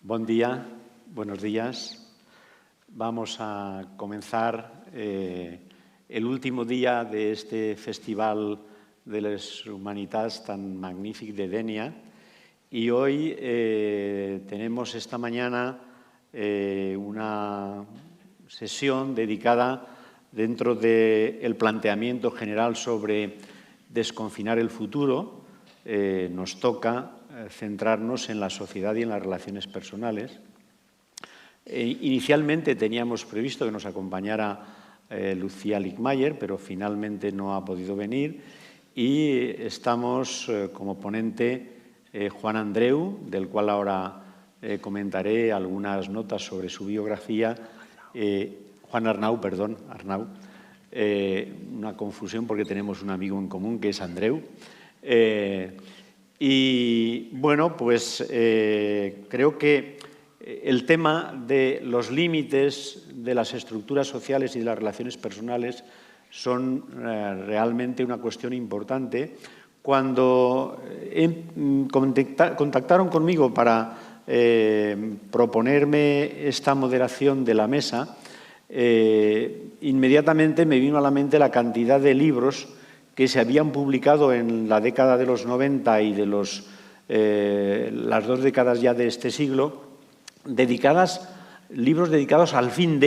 Buen día, buenos días. Vamos a comenzar el último día de este Festival de les Humanitats tan magnífic de Dénia y hoy tenemos esta mañana una sesión dedicada dentro del planteamiento general sobre desconfinar el futuro. Nos toca centrarnos en la sociedad y en las relaciones personales. Inicialmente teníamos previsto que nos acompañara Lucía Ligmayer, pero finalmente no ha podido venir. Y estamos como ponente Juan Andreu, del cual ahora comentaré algunas notas sobre su biografía. Juan Arnau, perdón, Arnau. Una confusión porque tenemos un amigo en común que es Andreu. Y bueno, pues creo que el tema de los límites de las estructuras sociales y de las relaciones personales son realmente una cuestión importante. Cuando contactaron conmigo para proponerme esta moderación de la mesa, inmediatamente me vino a la mente la cantidad de libros que se habían publicado en la década de los 90 y de las 2 décadas ya de este siglo, libros dedicados al fin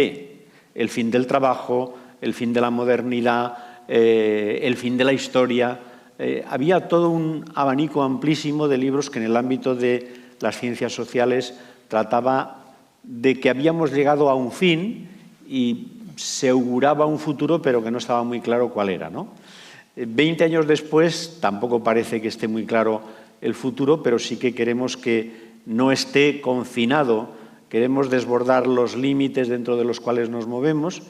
el fin del trabajo, el fin de la modernidad, el fin de la historia. Había todo un abanico amplísimo de libros que en el ámbito de las ciencias sociales trataba de que habíamos llegado a un fin y se auguraba un futuro, pero que no estaba muy claro cuál era, ¿no? 20 años después tampoco parece que esté muy claro el futuro, pero sí que queremos que no esté confinado, queremos desbordar los límites dentro de los cuales nos movemos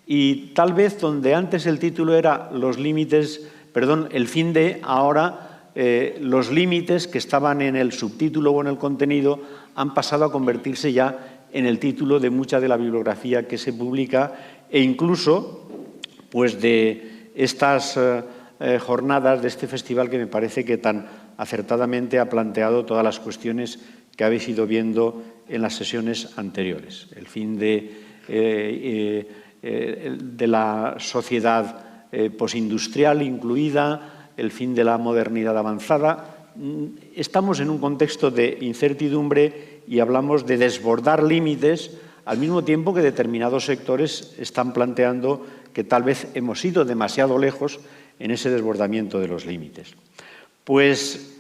y tal vez donde antes el título era el fin de, ahora los límites que estaban en el subtítulo o en el contenido han pasado a convertirse ya en el título de mucha de la bibliografía que se publica e incluso pues de estas jornadas de este festival que me parece que tan acertadamente ha planteado todas las cuestiones que habéis ido viendo en las sesiones anteriores. El fin de la sociedad postindustrial incluida, el fin de la modernidad avanzada. Estamos en un contexto de incertidumbre y hablamos de desbordar límites al mismo tiempo que determinados sectores están planteando que tal vez hemos ido demasiado lejos en ese desbordamiento de los límites. Pues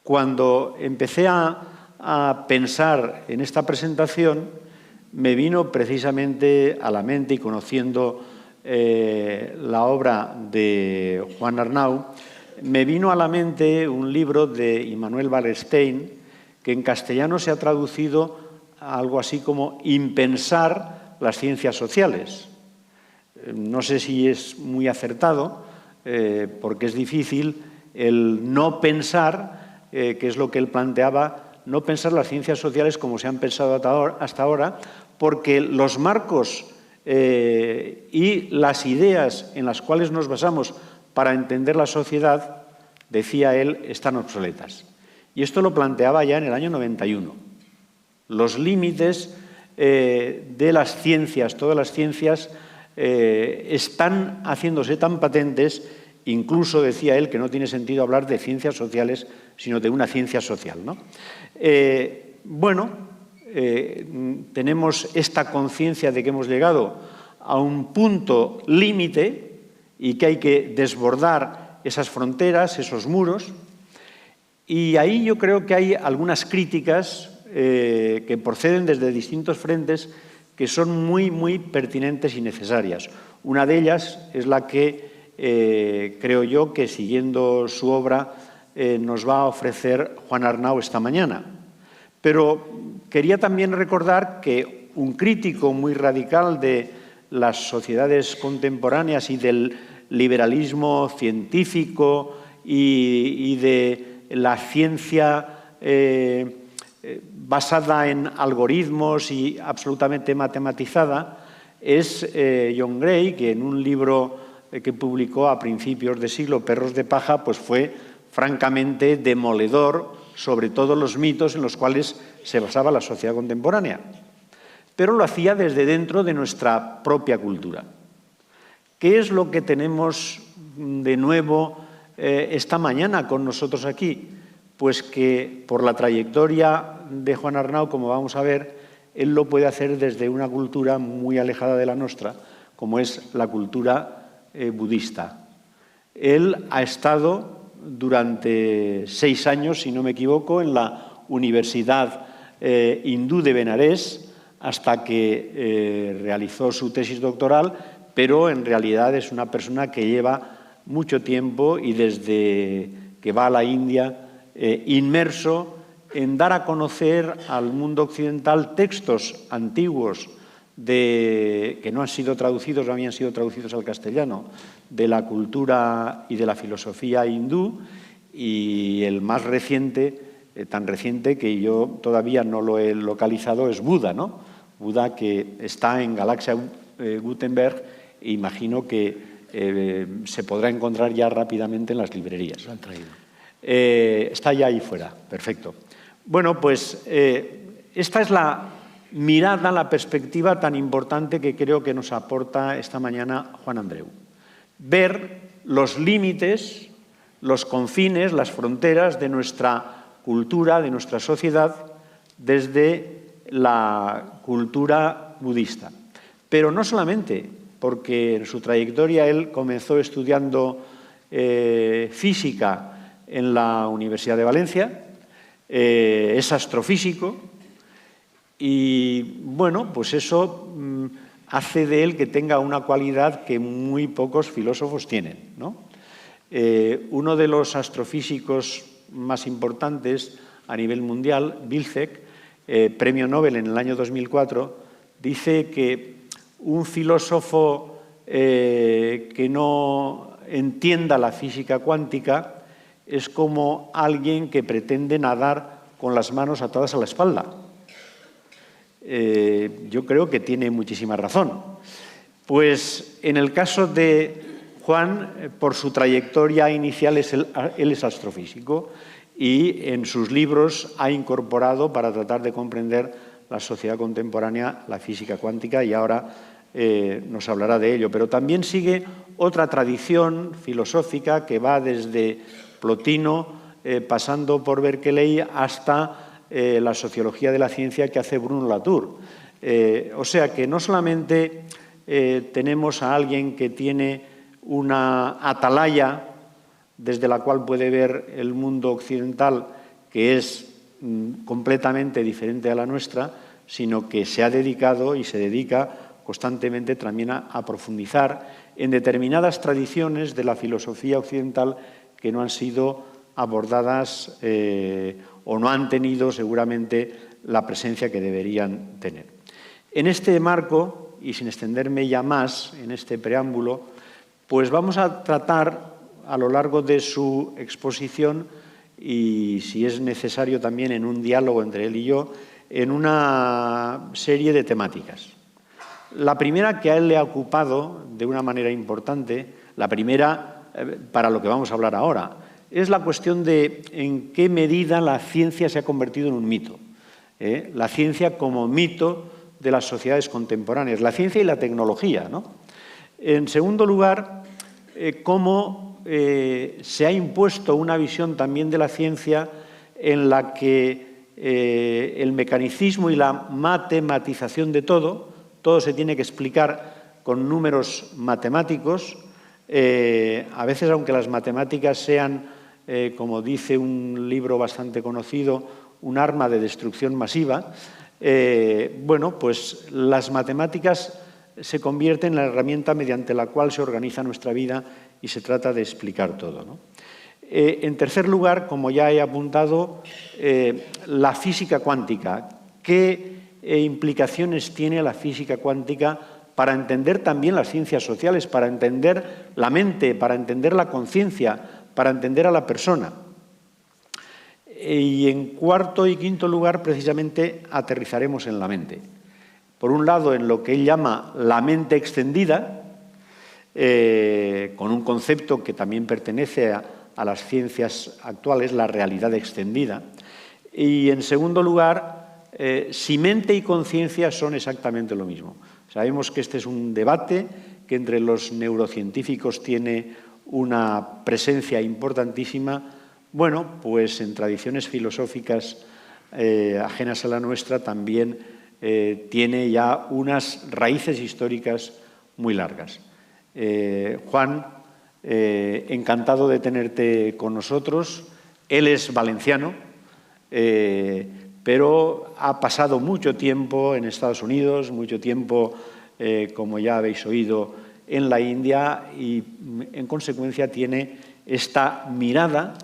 cuando empecé a pensar en esta presentación, me vino precisamente a la mente, y conociendo la obra de Juan Arnau, me vino a la mente un libro de Immanuel Wallerstein, que en castellano se ha traducido a algo así como impensar las ciencias sociales. No sé si es muy acertado, porque es difícil el no pensar, que es lo que él planteaba, no pensar las ciencias sociales como se han pensado hasta ahora, porque los marcos y las ideas en las cuales nos basamos para entender la sociedad, decía él, están obsoletas. Y esto lo planteaba ya en el año 91. Los límites de las ciencias, todas las ciencias, están haciéndose tan patentes, incluso decía él que no tiene sentido hablar de ciencias sociales, sino de una ciencia social, ¿no? Tenemos esta conciencia de que hemos llegado a un punto límite y que hay que desbordar esas fronteras, esos muros, y ahí yo creo que hay algunas críticas que proceden desde distintos frentes que son muy, muy pertinentes y necesarias. Una de ellas es la que creo yo que, siguiendo su obra, nos va a ofrecer Juan Arnau esta mañana. Pero quería también recordar que un crítico muy radical de las sociedades contemporáneas y del liberalismo científico y de la ciencia basada en algoritmos y absolutamente matematizada, es John Gray, que en un libro que publicó a principios de siglo, Perros de paja, pues fue francamente demoledor sobre todos los mitos en los cuales se basaba la sociedad contemporánea. Pero lo hacía desde dentro de nuestra propia cultura. ¿Qué es lo que tenemos de nuevo esta mañana con nosotros aquí? Pues que por la trayectoria de Juan Arnau, como vamos a ver, él lo puede hacer desde una cultura muy alejada de la nuestra, como es la cultura budista. Él ha estado durante 6 años, si no me equivoco, en la Universidad Hindú de Benarés, hasta que realizó su tesis doctoral, pero en realidad es una persona que lleva mucho tiempo y desde que va a la India inmerso en dar a conocer al mundo occidental textos antiguos que no han sido traducidos, no habían sido traducidos al castellano, de la cultura y de la filosofía hindú, y el más reciente, tan reciente que yo todavía no lo he localizado, es Buda, ¿no? Buda, que está en Galaxia Gutenberg, e imagino que se podrá encontrar ya rápidamente en las librerías. Lo han traído. Está ya ahí fuera, perfecto. Bueno, pues esta es la mirada, la perspectiva tan importante que creo que nos aporta esta mañana Juan Andreu. Ver los límites, los confines, las fronteras de nuestra cultura, de nuestra sociedad, desde la cultura budista. Pero no solamente, porque en su trayectoria él comenzó estudiando física en la Universidad de Valencia, es astrofísico y, bueno, pues eso hace de él que tenga una cualidad que muy pocos filósofos tienen, ¿no? Uno de los astrofísicos más importantes a nivel mundial, Wilczek, premio Nobel en el año 2004, dice que un filósofo que no entienda la física cuántica es como alguien que pretende nadar con las manos atadas a la espalda. Yo creo que tiene muchísima razón. Pues en el caso de Juan, por su trayectoria inicial, él es astrofísico y en sus libros ha incorporado, para tratar de comprender la sociedad contemporánea, la física cuántica, y ahora nos hablará de ello. Pero también sigue otra tradición filosófica que va desde Plotino, pasando por Berkeley, hasta la sociología de la ciencia que hace Bruno Latour. O sea que no solamente tenemos a alguien que tiene una atalaya desde la cual puede ver el mundo occidental, que es completamente diferente a la nuestra, sino que se ha dedicado y se dedica constantemente también a profundizar en determinadas tradiciones de la filosofía occidental que no han sido abordadas o no han tenido seguramente la presencia que deberían tener. En este marco, y sin extenderme ya más en este preámbulo, pues vamos a tratar a lo largo de su exposición, y si es necesario también en un diálogo entre él y yo, en una serie de temáticas. La primera que a él le ha ocupado de una manera importante, la primera para lo que vamos a hablar ahora, es la cuestión de en qué medida la ciencia se ha convertido en un mito. La ciencia como mito de las sociedades contemporáneas, la ciencia y la tecnología, ¿no? En segundo lugar, cómo se ha impuesto una visión también de la ciencia en la que el mecanicismo y la matematización de todo se tiene que explicar con números matemáticos. A veces, aunque las matemáticas sean, como dice un libro bastante conocido, un arma de destrucción masiva, bueno, pues las matemáticas se convierten en la herramienta mediante la cual se organiza nuestra vida y se trata de explicar todo, ¿no? En tercer lugar, como ya he apuntado, la física cuántica. ¿Qué implicaciones tiene la física cuántica para entender también las ciencias sociales, para entender la mente, para entender la conciencia, para entender a la persona? Y en cuarto y quinto lugar, precisamente, aterrizaremos en la mente. Por un lado, en lo que él llama la mente extendida, con un concepto que también pertenece a a las ciencias actuales, la realidad extendida. Y, en segundo lugar, si mente y conciencia son exactamente lo mismo. Sabemos que este es un debate que entre los neurocientíficos tiene una presencia importantísima. Bueno, pues en tradiciones filosóficas ajenas a la nuestra también tiene ya unas raíces históricas muy largas. Juan, encantado de tenerte con nosotros. Él es valenciano, pero ha pasado mucho tiempo en Estados Unidos, mucho tiempo, como ya habéis oído, en la India y, en consecuencia, tiene esta mirada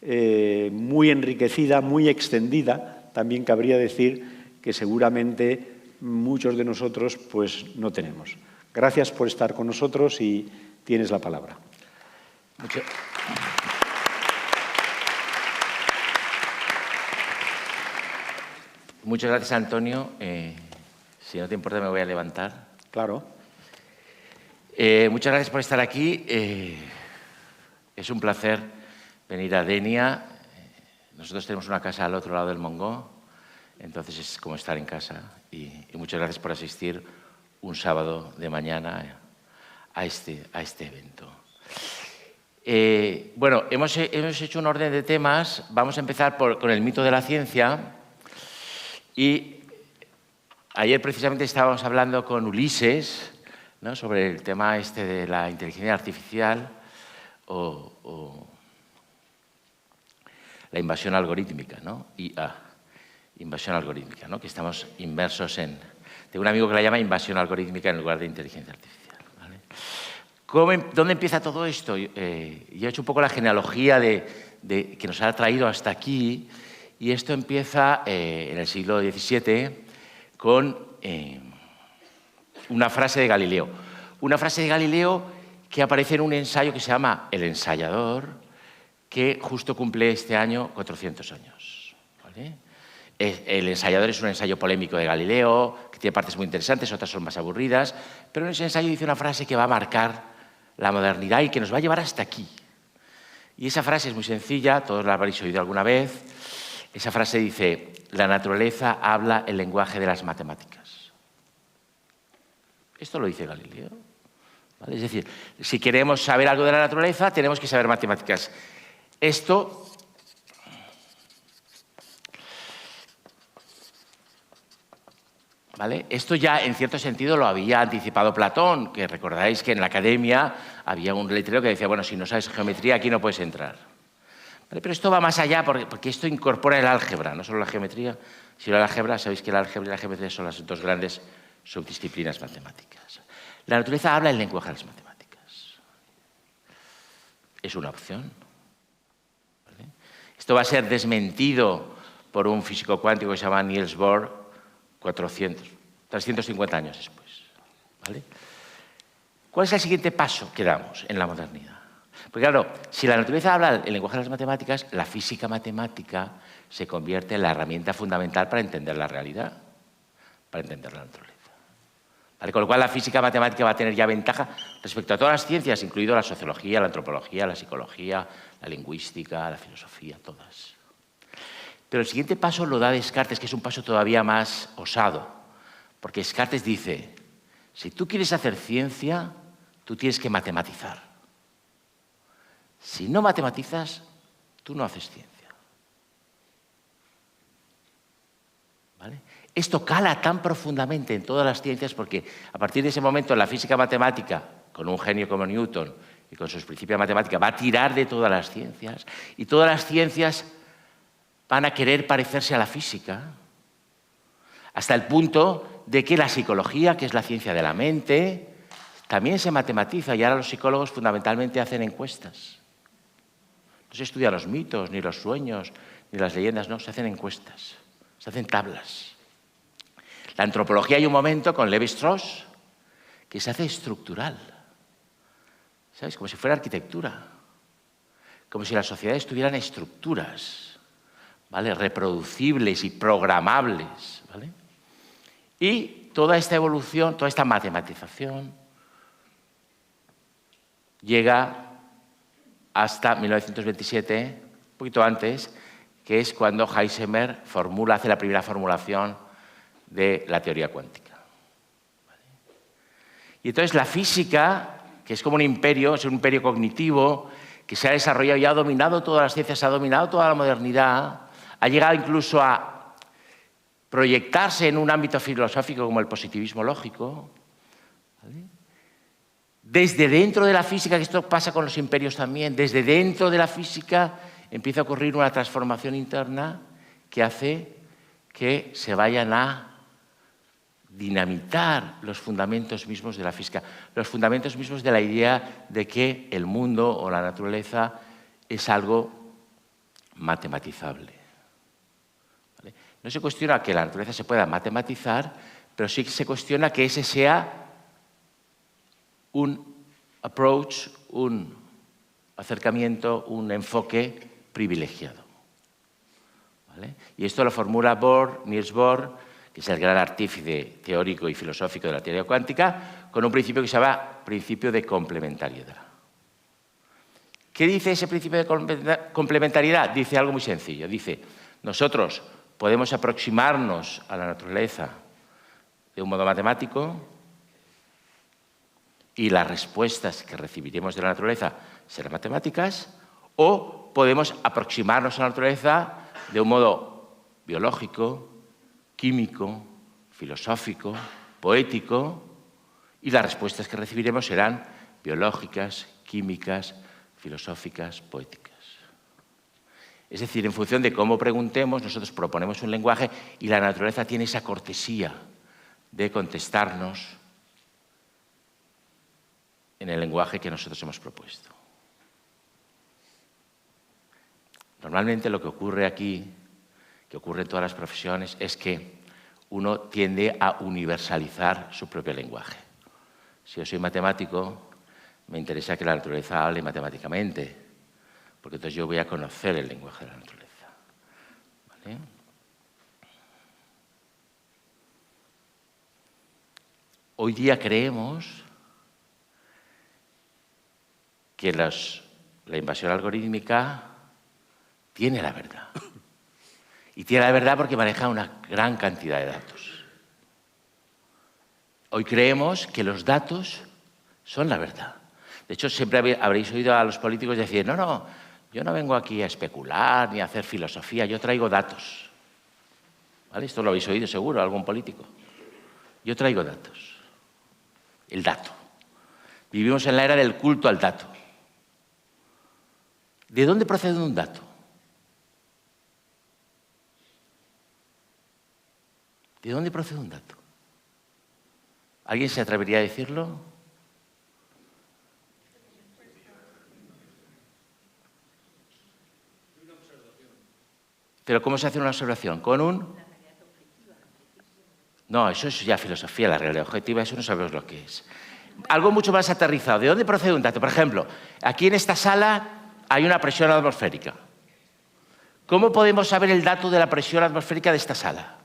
muy enriquecida, muy extendida, también cabría decir, que seguramente muchos de nosotros pues, no tenemos. Gracias por estar con nosotros y tienes la palabra. Muchas gracias, Antonio. Si no te importa, me voy a levantar. Claro. Muchas gracias por estar aquí. Es un placer venir a Denia. Nosotros tenemos una casa al otro lado del Mongó, entonces es como estar en casa. Y muchas gracias por asistir un sábado de mañana a este evento. Bueno, hemos hecho un orden de temas. Vamos a empezar con el mito de la ciencia. Y ayer precisamente estábamos hablando con Ulises, ¿no?, sobre el tema este de la inteligencia artificial o la invasión algorítmica, ¿no? IA, invasión algorítmica, ¿no?, que estamos inmersos en... Tengo un amigo que la llama invasión algorítmica en lugar de inteligencia artificial, ¿vale? ¿Dónde empieza todo esto? Yo he hecho un poco la genealogía que nos ha traído hasta aquí, y esto empieza en el siglo XVII con una frase de Galileo. Una frase de Galileo que aparece en un ensayo que se llama El ensayador, que justo cumple este año 400 años. ¿Vale? El ensayador es un ensayo polémico de Galileo, que tiene partes muy interesantes, otras son más aburridas, pero en ese ensayo dice una frase que va a marcar la modernidad y que nos va a llevar hasta aquí. Y esa frase es muy sencilla, todos la habréis oído alguna vez. Esa frase dice: la naturaleza habla el lenguaje de las matemáticas. Esto lo dice Galileo, ¿vale? Es decir, si queremos saber algo de la naturaleza, tenemos que saber matemáticas. Esto ¿vale? Esto ya, en cierto sentido, lo había anticipado Platón, que recordáis que en la academia había un letrero que decía, bueno, si no sabes geometría, aquí no puedes entrar. ¿Vale? Pero esto va más allá porque esto incorpora el álgebra, no solo la geometría, sino el álgebra. Sabéis que el álgebra y la geometría son las dos grandes subdisciplinas matemáticas. La naturaleza habla el lenguaje de las matemáticas. Es una opción. ¿Vale? Esto va a ser desmentido por un físico cuántico que se llama Niels Bohr 350 años después. ¿Vale? ¿Cuál es el siguiente paso que damos en la modernidad? Porque claro, si la naturaleza habla el lenguaje de las matemáticas, la física matemática se convierte en la herramienta fundamental para entender la realidad, para entender la naturaleza. ¿Vale? Con lo cual la física matemática va a tener ya ventaja respecto a todas las ciencias, incluido la sociología, la antropología, la psicología, la lingüística, la filosofía, todas. Pero el siguiente paso lo da Descartes, que es un paso todavía más osado, porque Descartes dice, si tú quieres hacer ciencia, tú tienes que matematizar. Si no matematizas, tú no haces ciencia. ¿Vale? Esto cala tan profundamente en todas las ciencias porque a partir de ese momento la física matemática, con un genio como Newton y con sus principios de matemática, va a tirar de todas las ciencias y todas las ciencias van a querer parecerse a la física, hasta el punto de que la psicología, que es la ciencia de la mente, también se matematiza y ahora los psicólogos fundamentalmente hacen encuestas. No se estudian los mitos, ni los sueños, ni las leyendas, no, se hacen encuestas, se hacen tablas. La antropología hay un momento con Levi-Strauss que se hace estructural, ¿sabes? Como si fuera arquitectura, como si las sociedades tuvieran estructuras, ¿vale? Reproducibles y programables, ¿vale? Y toda esta evolución, toda esta matematización llega hasta 1927, un poquito antes, que es cuando Heisenberg hace la primera formulación de la teoría cuántica. Y entonces la física, que es como un imperio, es un imperio cognitivo, que se ha desarrollado y ha dominado todas las ciencias, ha dominado toda la modernidad, ha llegado incluso a proyectarse en un ámbito filosófico como el positivismo lógico. ¿Vale? Desde dentro de la física, que esto pasa con los imperios también, desde dentro de la física empieza a ocurrir una transformación interna que hace que se vayan a dinamitar los fundamentos mismos de la física, los fundamentos mismos de la idea de que el mundo o la naturaleza es algo matematizable. ¿Vale? No se cuestiona que la naturaleza se pueda matematizar, pero sí que se cuestiona que ese sea un approach, un acercamiento, un enfoque privilegiado. ¿Vale? Y esto lo formula Niels Bohr, que es el gran artífice teórico y filosófico de la teoría cuántica, con un principio que se llama principio de complementariedad. ¿Qué dice ese principio de complementariedad? Dice algo muy sencillo. Dice, nosotros podemos aproximarnos a la naturaleza de un modo matemático y las respuestas que recibiremos de la naturaleza serán matemáticas, o podemos aproximarnos a la naturaleza de un modo biológico, químico, filosófico, poético, y las respuestas que recibiremos serán biológicas, químicas, filosóficas, poéticas. Es decir, en función de cómo preguntemos, nosotros proponemos un lenguaje y la naturaleza tiene esa cortesía de contestarnos en el lenguaje que nosotros hemos propuesto. Normalmente lo que ocurre aquí, que ocurre en todas las profesiones, es que uno tiende a universalizar su propio lenguaje. Si yo soy matemático, me interesa que la naturaleza hable matemáticamente, porque entonces yo voy a conocer el lenguaje de la naturaleza. ¿Vale? Hoy día creemos que la invasión algorítmica tiene la verdad. Y tiene la verdad porque maneja una gran cantidad de datos. Hoy creemos que los datos son la verdad. De hecho, siempre habréis oído a los políticos decir, no, yo no vengo aquí a especular ni a hacer filosofía, yo traigo datos. ¿Vale? Esto lo habéis oído seguro, algún político. Yo traigo datos. El dato. Vivimos en la era del culto al dato. ¿De dónde procede un dato? ¿De dónde procede un dato? ¿Alguien se atrevería a decirlo? ¿Pero cómo se hace una observación? ¿Con un...? No, eso es ya filosofía, la realidad objetiva, eso no sabemos lo que es. Algo mucho más aterrizado. ¿De dónde procede un dato? Por ejemplo, aquí en esta sala hay una presión atmosférica. ¿Cómo podemos saber el dato de la presión atmosférica de esta sala?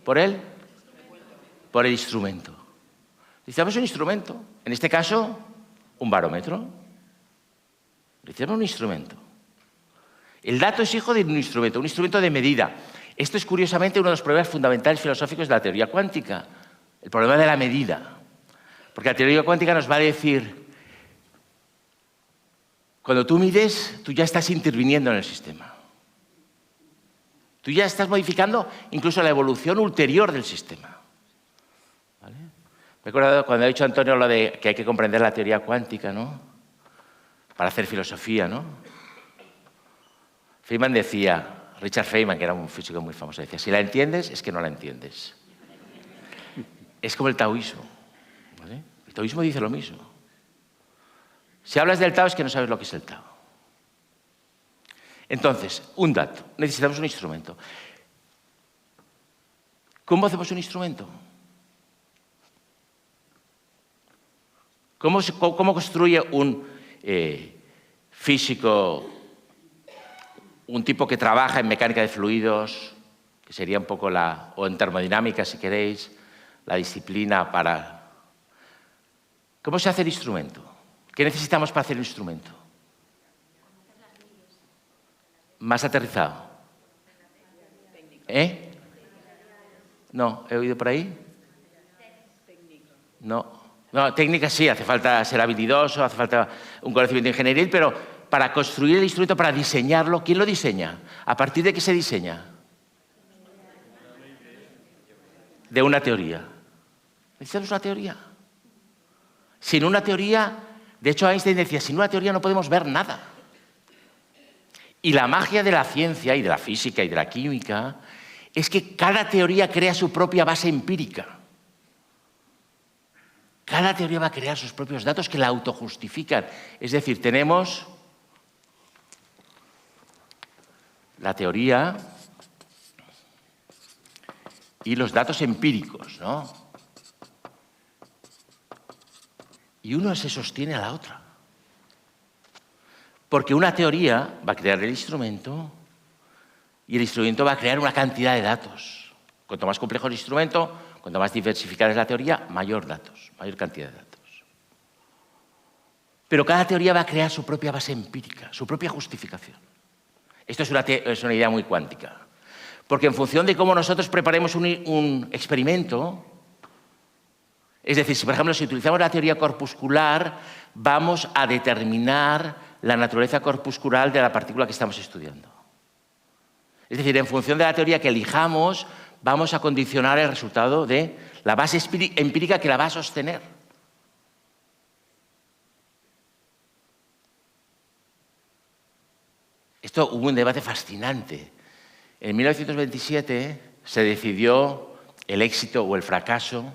¿Por él? Por el instrumento. Necesitamos un instrumento. En este caso, un barómetro. Necesitamos un instrumento. El dato es hijo de un instrumento de medida. Esto es, curiosamente, uno de los problemas fundamentales filosóficos de la teoría cuántica. El problema de la medida. Porque la teoría cuántica nos va a decir, cuando tú mides, tú ya estás interviniendo en el sistema. Tú ya estás modificando incluso la evolución ulterior del sistema. ¿Vale? Me he acordado cuando ha dicho Antonio lo de que hay que comprender la teoría cuántica, ¿no? Para hacer filosofía, ¿no? Feynman decía, Richard Feynman, que era un físico muy famoso, decía, si la entiendes, es que no la entiendes. Es como el taoísmo. ¿Vale? El taoísmo dice lo mismo. Si hablas del Tao es que no sabes lo que es el Tao. Entonces, un dato. Necesitamos un instrumento. ¿Cómo hacemos un instrumento? ¿Cómo construye un físico, un tipo que trabaja en mecánica de fluidos, que sería un poco o en termodinámica, si queréis, la disciplina para... ¿Cómo se hace el instrumento? ¿Qué necesitamos para hacer el instrumento? Más aterrizado. No, ¿he oído por ahí? No. No, técnica sí, hace falta ser habilidoso, hace falta un conocimiento ingenieril, pero para construir el instrumento, para diseñarlo, ¿quién lo diseña? ¿A partir de qué se diseña? De una teoría. Necesitamos una teoría. Sin una teoría, de hecho Einstein decía, sin una teoría no podemos ver nada. Y la magia de la ciencia y de la física y de la química es que cada teoría crea su propia base empírica. Cada teoría va a crear sus propios datos que la autojustifican. Es decir, tenemos la teoría y los datos empíricos, ¿no? Y uno se sostiene a la otra. Porque una teoría va a crear el instrumento y el instrumento va a crear una cantidad de datos. Cuanto más complejo el instrumento, cuanto más diversificada es la teoría, mayor datos, mayor cantidad de datos. Pero cada teoría va a crear su propia base empírica, su propia justificación. Esto es una idea muy cuántica. Porque en función de cómo nosotros preparemos un experimento, es decir, si por ejemplo si utilizamos la teoría corpuscular, vamos a determinar la naturaleza corpuscular de la partícula que estamos estudiando. Es decir, en función de la teoría que elijamos, vamos a condicionar el resultado de la base empírica que la va a sostener. Esto hubo un debate fascinante. En 1927 se decidió el éxito o el fracaso.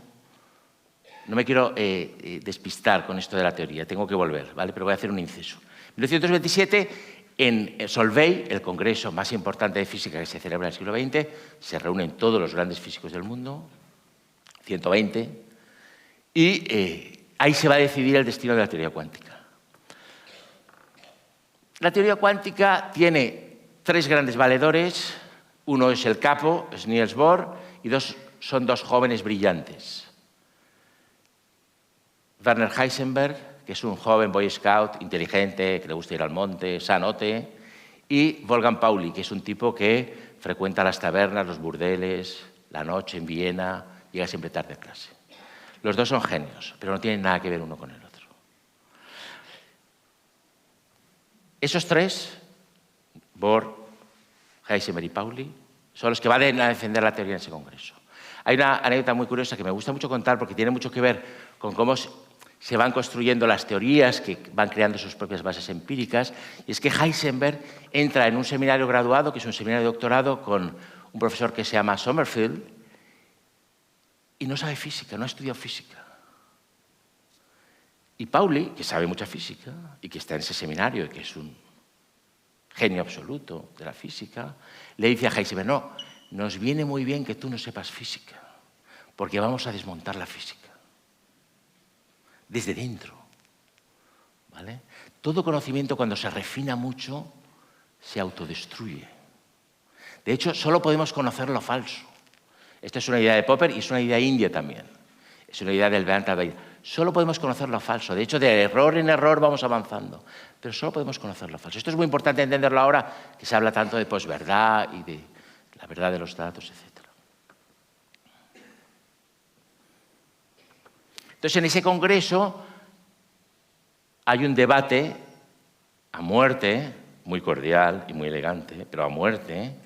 No me quiero despistar con esto de la teoría, tengo que volver, ¿vale? Pero voy a hacer un inciso. En 1927, en Solvay, el congreso más importante de física que se celebra en el siglo XX, se reúnen todos los grandes físicos del mundo, 120, y ahí se va a decidir el destino de la teoría cuántica. La teoría cuántica tiene tres grandes valedores. Uno es el capo, es Niels Bohr, y son dos jóvenes brillantes. Werner Heisenberg, que es un joven boy scout, inteligente, que le gusta ir al monte, sanote, y Wolfgang Pauli, que es un tipo que frecuenta las tabernas, los burdeles, la noche en Viena, llega siempre tarde a clase. Los dos son genios, pero no tienen nada que ver uno con el otro. Esos tres, Bohr, Heisenberg y Pauli, son los que van a defender la teoría en ese congreso. Hay una anécdota muy curiosa que me gusta mucho contar porque tiene mucho que ver con cómo se van construyendo las teorías que van creando sus propias bases empíricas. Y es que Heisenberg entra en un seminario graduado, que es un seminario de doctorado, con un profesor que se llama Sommerfeld, y no sabe física, no ha estudiado física. Y Pauli, que sabe mucha física y que está en ese seminario y que es un genio absoluto de la física, le dice a Heisenberg, no, nos viene muy bien que tú no sepas física, porque vamos a desmontar la física. Desde dentro. ¿Vale? Todo conocimiento, cuando se refina mucho, se autodestruye. De hecho, solo podemos conocer lo falso. Esta es una idea de Popper y es una idea india también. Es una idea del Vedanta Advaita. Solo podemos conocer lo falso. De hecho, de error en error vamos avanzando. Pero solo podemos conocer lo falso. Esto es muy importante entenderlo ahora, que se habla tanto de posverdad y de la verdad de los datos, etc. Entonces, en ese congreso hay un debate a muerte, muy cordial y muy elegante, pero a muerte,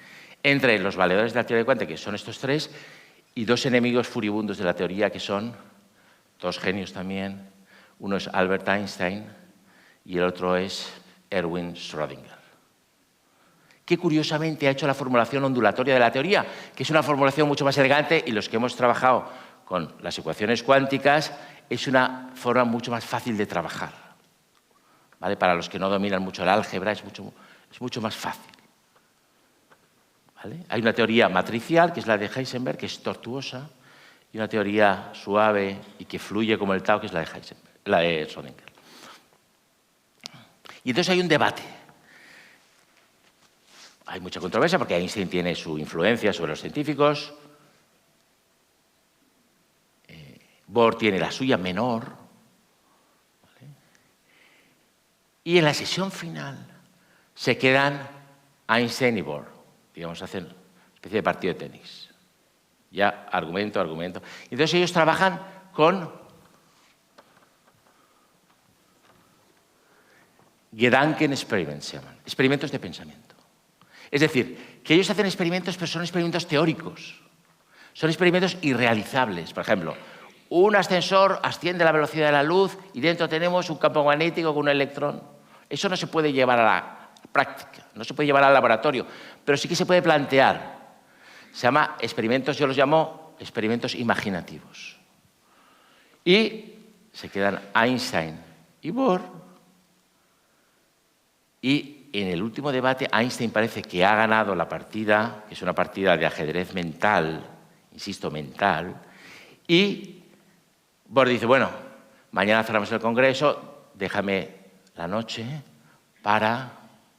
entre los valedores de la teoría cuántica, que son estos tres, y dos enemigos furibundos de la teoría, que son dos genios también. Uno es Albert Einstein y el otro es Erwin Schrödinger, que curiosamente ha hecho la formulación ondulatoria de la teoría, que es una formulación mucho más elegante, y los que hemos trabajado con las ecuaciones cuánticas es una forma mucho más fácil de trabajar. ¿Vale? Para los que no dominan mucho el álgebra es mucho más fácil. ¿Vale? Hay una teoría matricial, que es la de Heisenberg, que es tortuosa, y una teoría suave y que fluye como el Tao, que es la de Heisenberg, la de Schrödinger. Y entonces hay un debate. Hay mucha controversia porque Einstein tiene su influencia sobre los científicos. Bohr tiene la suya menor. ¿Vale? Y en la sesión final se quedan Einstein y Bohr, digamos, hacen una especie de partido de tenis. Ya, argumento, argumento. Entonces ellos trabajan con Gedankenexperiments, se llaman, experimentos de pensamiento. Es decir, que ellos hacen experimentos, pero son experimentos teóricos. Son experimentos irrealizables. Por ejemplo, un ascensor asciende a la velocidad de la luz y dentro tenemos un campo magnético con un electrón. Eso no se puede llevar a la práctica, no se puede llevar al laboratorio, pero sí que se puede plantear. Se llama experimentos, yo los llamo experimentos imaginativos. Y se quedan Einstein y Bohr. Y en el último debate, Einstein parece que ha ganado la partida, que es una partida de ajedrez mental, insisto, mental, y Bohr dice, bueno, mañana cerramos el congreso, déjame la noche para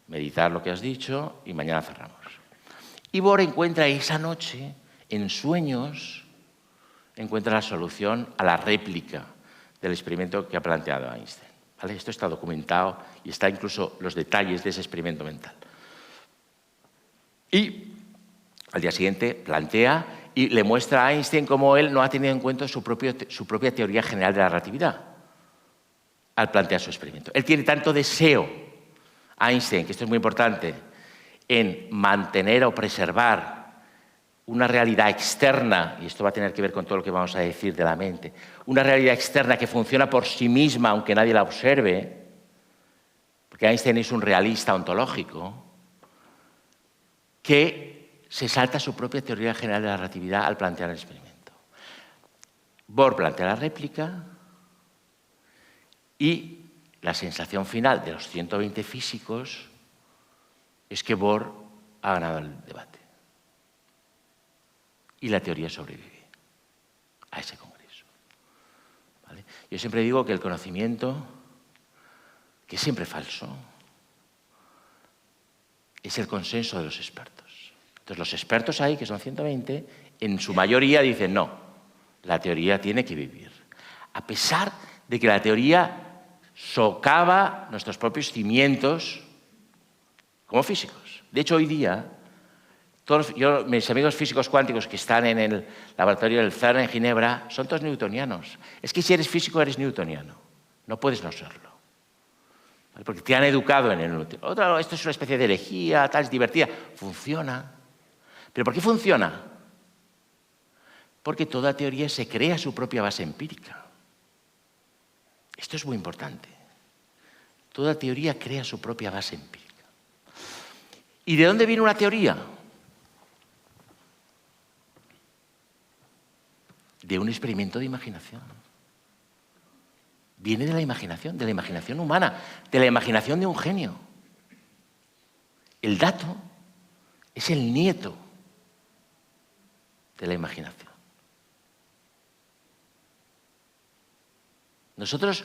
meditar lo que has dicho y mañana cerramos. Y Bohr encuentra esa noche, en sueños, encuentra la solución a la réplica del experimento que ha planteado Einstein. ¿Vale? Esto está documentado y está incluso los detalles de ese experimento mental. Y al día siguiente plantea y le muestra a Einstein cómo él no ha tenido en cuenta su propia teoría general de la relatividad al plantear su experimento. Él tiene tanto deseo, Einstein, que esto es muy importante, en mantener o preservar una realidad externa, y esto va a tener que ver con todo lo que vamos a decir de la mente, una realidad externa que funciona por sí misma aunque nadie la observe, porque Einstein es un realista ontológico, que se salta su propia teoría general de la relatividad al plantear el experimento. Bohr plantea la réplica y la sensación final de los 120 físicos es que Bohr ha ganado el debate. Y la teoría sobrevive a ese congreso. ¿Vale? Yo siempre digo que el conocimiento, que es siempre falso, es el consenso de los expertos. Entonces, los expertos ahí, que son 120, en su mayoría dicen no, la teoría tiene que vivir. A pesar de que la teoría socava nuestros propios cimientos como físicos. De hecho, hoy día, mis amigos físicos cuánticos que están en el laboratorio del CERN en Ginebra son todos newtonianos. Es que si eres físico, eres newtoniano. No puedes no serlo. ¿Vale? Porque te han educado en el Newton. Esto es una especie de herejía, tal, es divertida. Funciona. ¿Pero por qué funciona? Porque toda teoría se crea su propia base empírica. Esto es muy importante. Toda teoría crea su propia base empírica. ¿Y de dónde viene una teoría? De un experimento de imaginación. Viene de la imaginación humana, de la imaginación de un genio. El dato es el nieto de la imaginación. Nosotros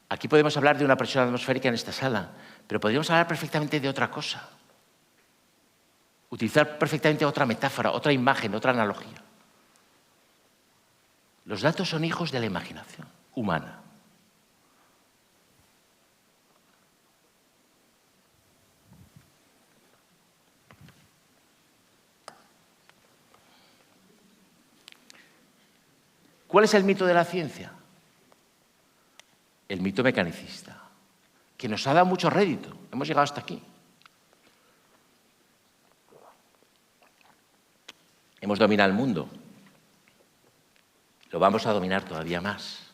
aquí podemos hablar de una presión atmosférica en esta sala, pero podríamos hablar perfectamente de otra cosa. Utilizar perfectamente otra metáfora, otra imagen, otra analogía. Los datos son hijos de la imaginación humana. ¿Cuál es el mito de la ciencia? El mito mecanicista, que nos ha dado mucho rédito. Hemos llegado hasta aquí. Hemos dominado el mundo. Lo vamos a dominar todavía más.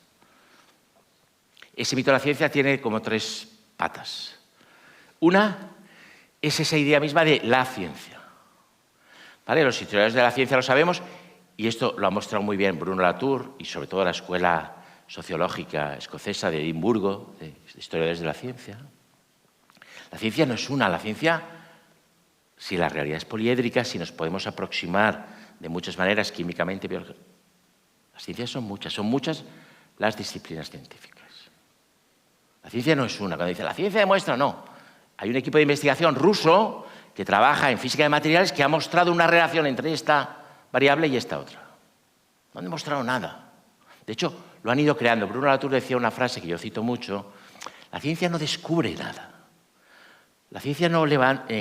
Ese mito de la ciencia tiene como 3 patas. Una es esa idea misma de la ciencia. ¿Vale? Los historiadores de la ciencia lo sabemos, y esto lo ha mostrado muy bien Bruno Latour y sobre todo la escuela sociológica escocesa de Edimburgo, de historiadores de la ciencia. La ciencia no es una, la ciencia, si la realidad es poliédrica, si nos podemos aproximar de muchas maneras químicamente, biológicamente. Las ciencias son muchas las disciplinas científicas. La ciencia no es una. Cuando dice la ciencia demuestra, no. Hay un equipo de investigación ruso que trabaja en física de materiales que ha mostrado una relación entre esta variable y esta otra. No han demostrado nada. De hecho, lo han ido creando. Bruno Latour decía una frase que yo cito mucho: la ciencia no descubre nada. La ciencia no levanta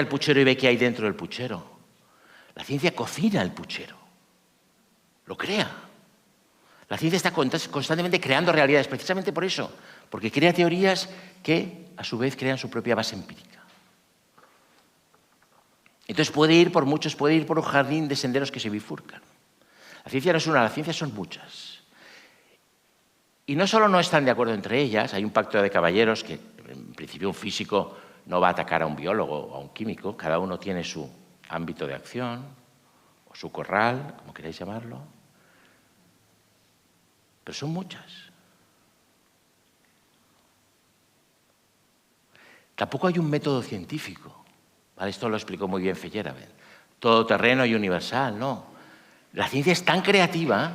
el puchero y ve qué hay dentro del puchero. La ciencia cocina el puchero, lo crea. La ciencia está constantemente creando realidades, precisamente por eso, porque crea teorías que, a su vez, crean su propia base empírica. Entonces puede ir por un jardín de senderos que se bifurcan. La ciencia no es una, la ciencia son muchas. Y no solo no están de acuerdo entre ellas, hay un pacto de caballeros que, en principio, un físico no va a atacar a un biólogo o a un químico, cada uno tiene su ámbito de acción, o su corral, como queráis llamarlo. Pero son muchas. Tampoco hay un método científico. ¿Vale? Esto lo explicó muy bien Feyerabend. Todoterreno y universal, no. La ciencia es tan creativa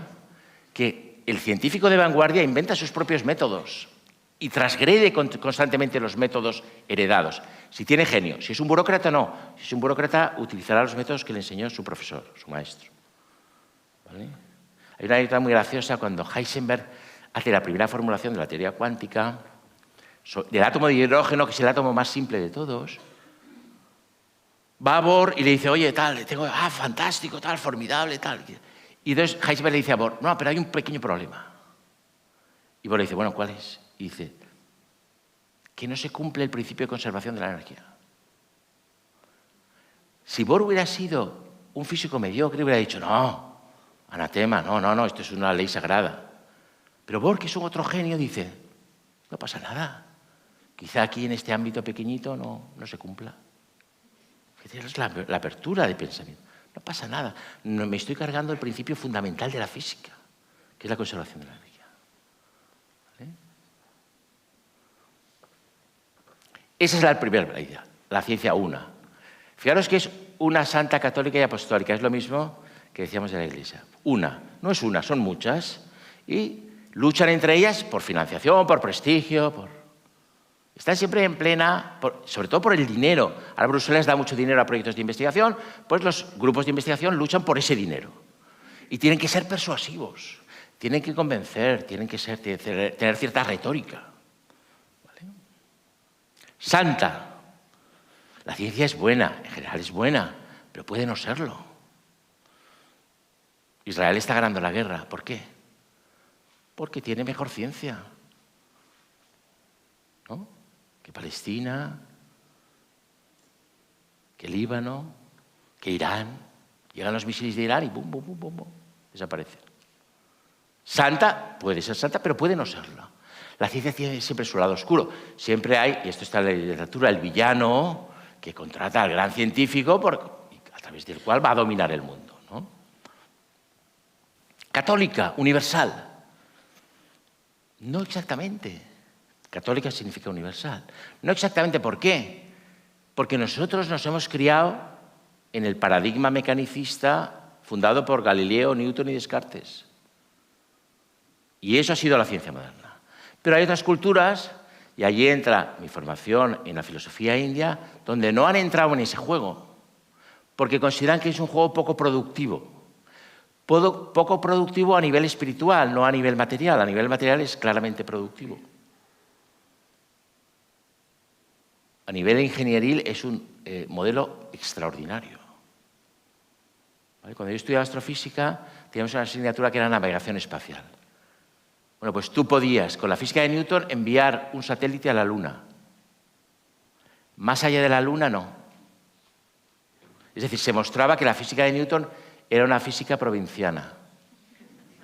que el científico de vanguardia inventa sus propios métodos y transgrede constantemente los métodos heredados. Si tiene genio, si es un burócrata, no. Si es un burócrata, utilizará los métodos que le enseñó su profesor, su maestro. ¿Vale? Hay una anécdota muy graciosa cuando Heisenberg hace la primera formulación de la teoría cuántica del átomo de hidrógeno, que es el átomo más simple de todos. Va a Bohr y le dice, oye, tal, fantástico, tal, formidable, tal. Y entonces Heisenberg le dice a Bohr, no, pero hay un pequeño problema. Y Bohr le dice, bueno, ¿cuál es? Y dice, que no se cumple el principio de conservación de la energía. Si Bohr hubiera sido un físico mediocre, hubiera dicho, no, anatema, no, esto es una ley sagrada. Pero Bohr, que es un otro genio, dice, no pasa nada. Quizá aquí en este ámbito pequeñito no se cumpla. Es la apertura de pensamiento. No pasa nada. No, me estoy cargando el principio fundamental de la física, que es la conservación de la energía. ¿Vale? Esa es la primera idea, la ciencia una. Fijaros que es una santa católica y apostólica. Es lo mismo que decíamos de la Iglesia. Una. No es una, son muchas. Y luchan entre ellas por financiación, por prestigio, Están siempre en plena, sobre todo por el dinero. Ahora Bruselas da mucho dinero a proyectos de investigación, pues los grupos de investigación luchan por ese dinero. Y tienen que ser persuasivos, tienen que convencer, tienen que tener cierta retórica. ¿Vale? Santa. La ciencia es buena, en general es buena, pero puede no serlo. Israel está ganando la guerra. ¿Por qué? Porque tiene mejor ciencia. ¿No? Que Palestina, que Líbano, que Irán. Llegan los misiles de Irán y bum, bum, bum, bum, bum, desaparecen. Santa, puede ser santa, pero puede no serlo. La ciencia tiene siempre su lado oscuro. Siempre hay, y esto está en la literatura, el villano que contrata al gran científico a través del cual va a dominar el mundo, ¿no? Católica, universal. No exactamente. Católica significa universal. No exactamente, ¿por qué? Porque nosotros nos hemos criado en el paradigma mecanicista fundado por Galileo, Newton y Descartes. Y eso ha sido la ciencia moderna. Pero hay otras culturas, y allí entra mi formación en la filosofía india, donde no han entrado en ese juego, porque consideran que es un juego poco productivo. Poco productivo a nivel espiritual, no a nivel material. A nivel material es claramente productivo. A nivel ingenieril es un modelo extraordinario. ¿Vale? Cuando yo estudiaba astrofísica, teníamos una asignatura que era navegación espacial. Bueno, pues tú podías, con la física de Newton, enviar un satélite a la Luna. Más allá de la Luna, no. Es decir, se mostraba que la física de Newton era una física provinciana,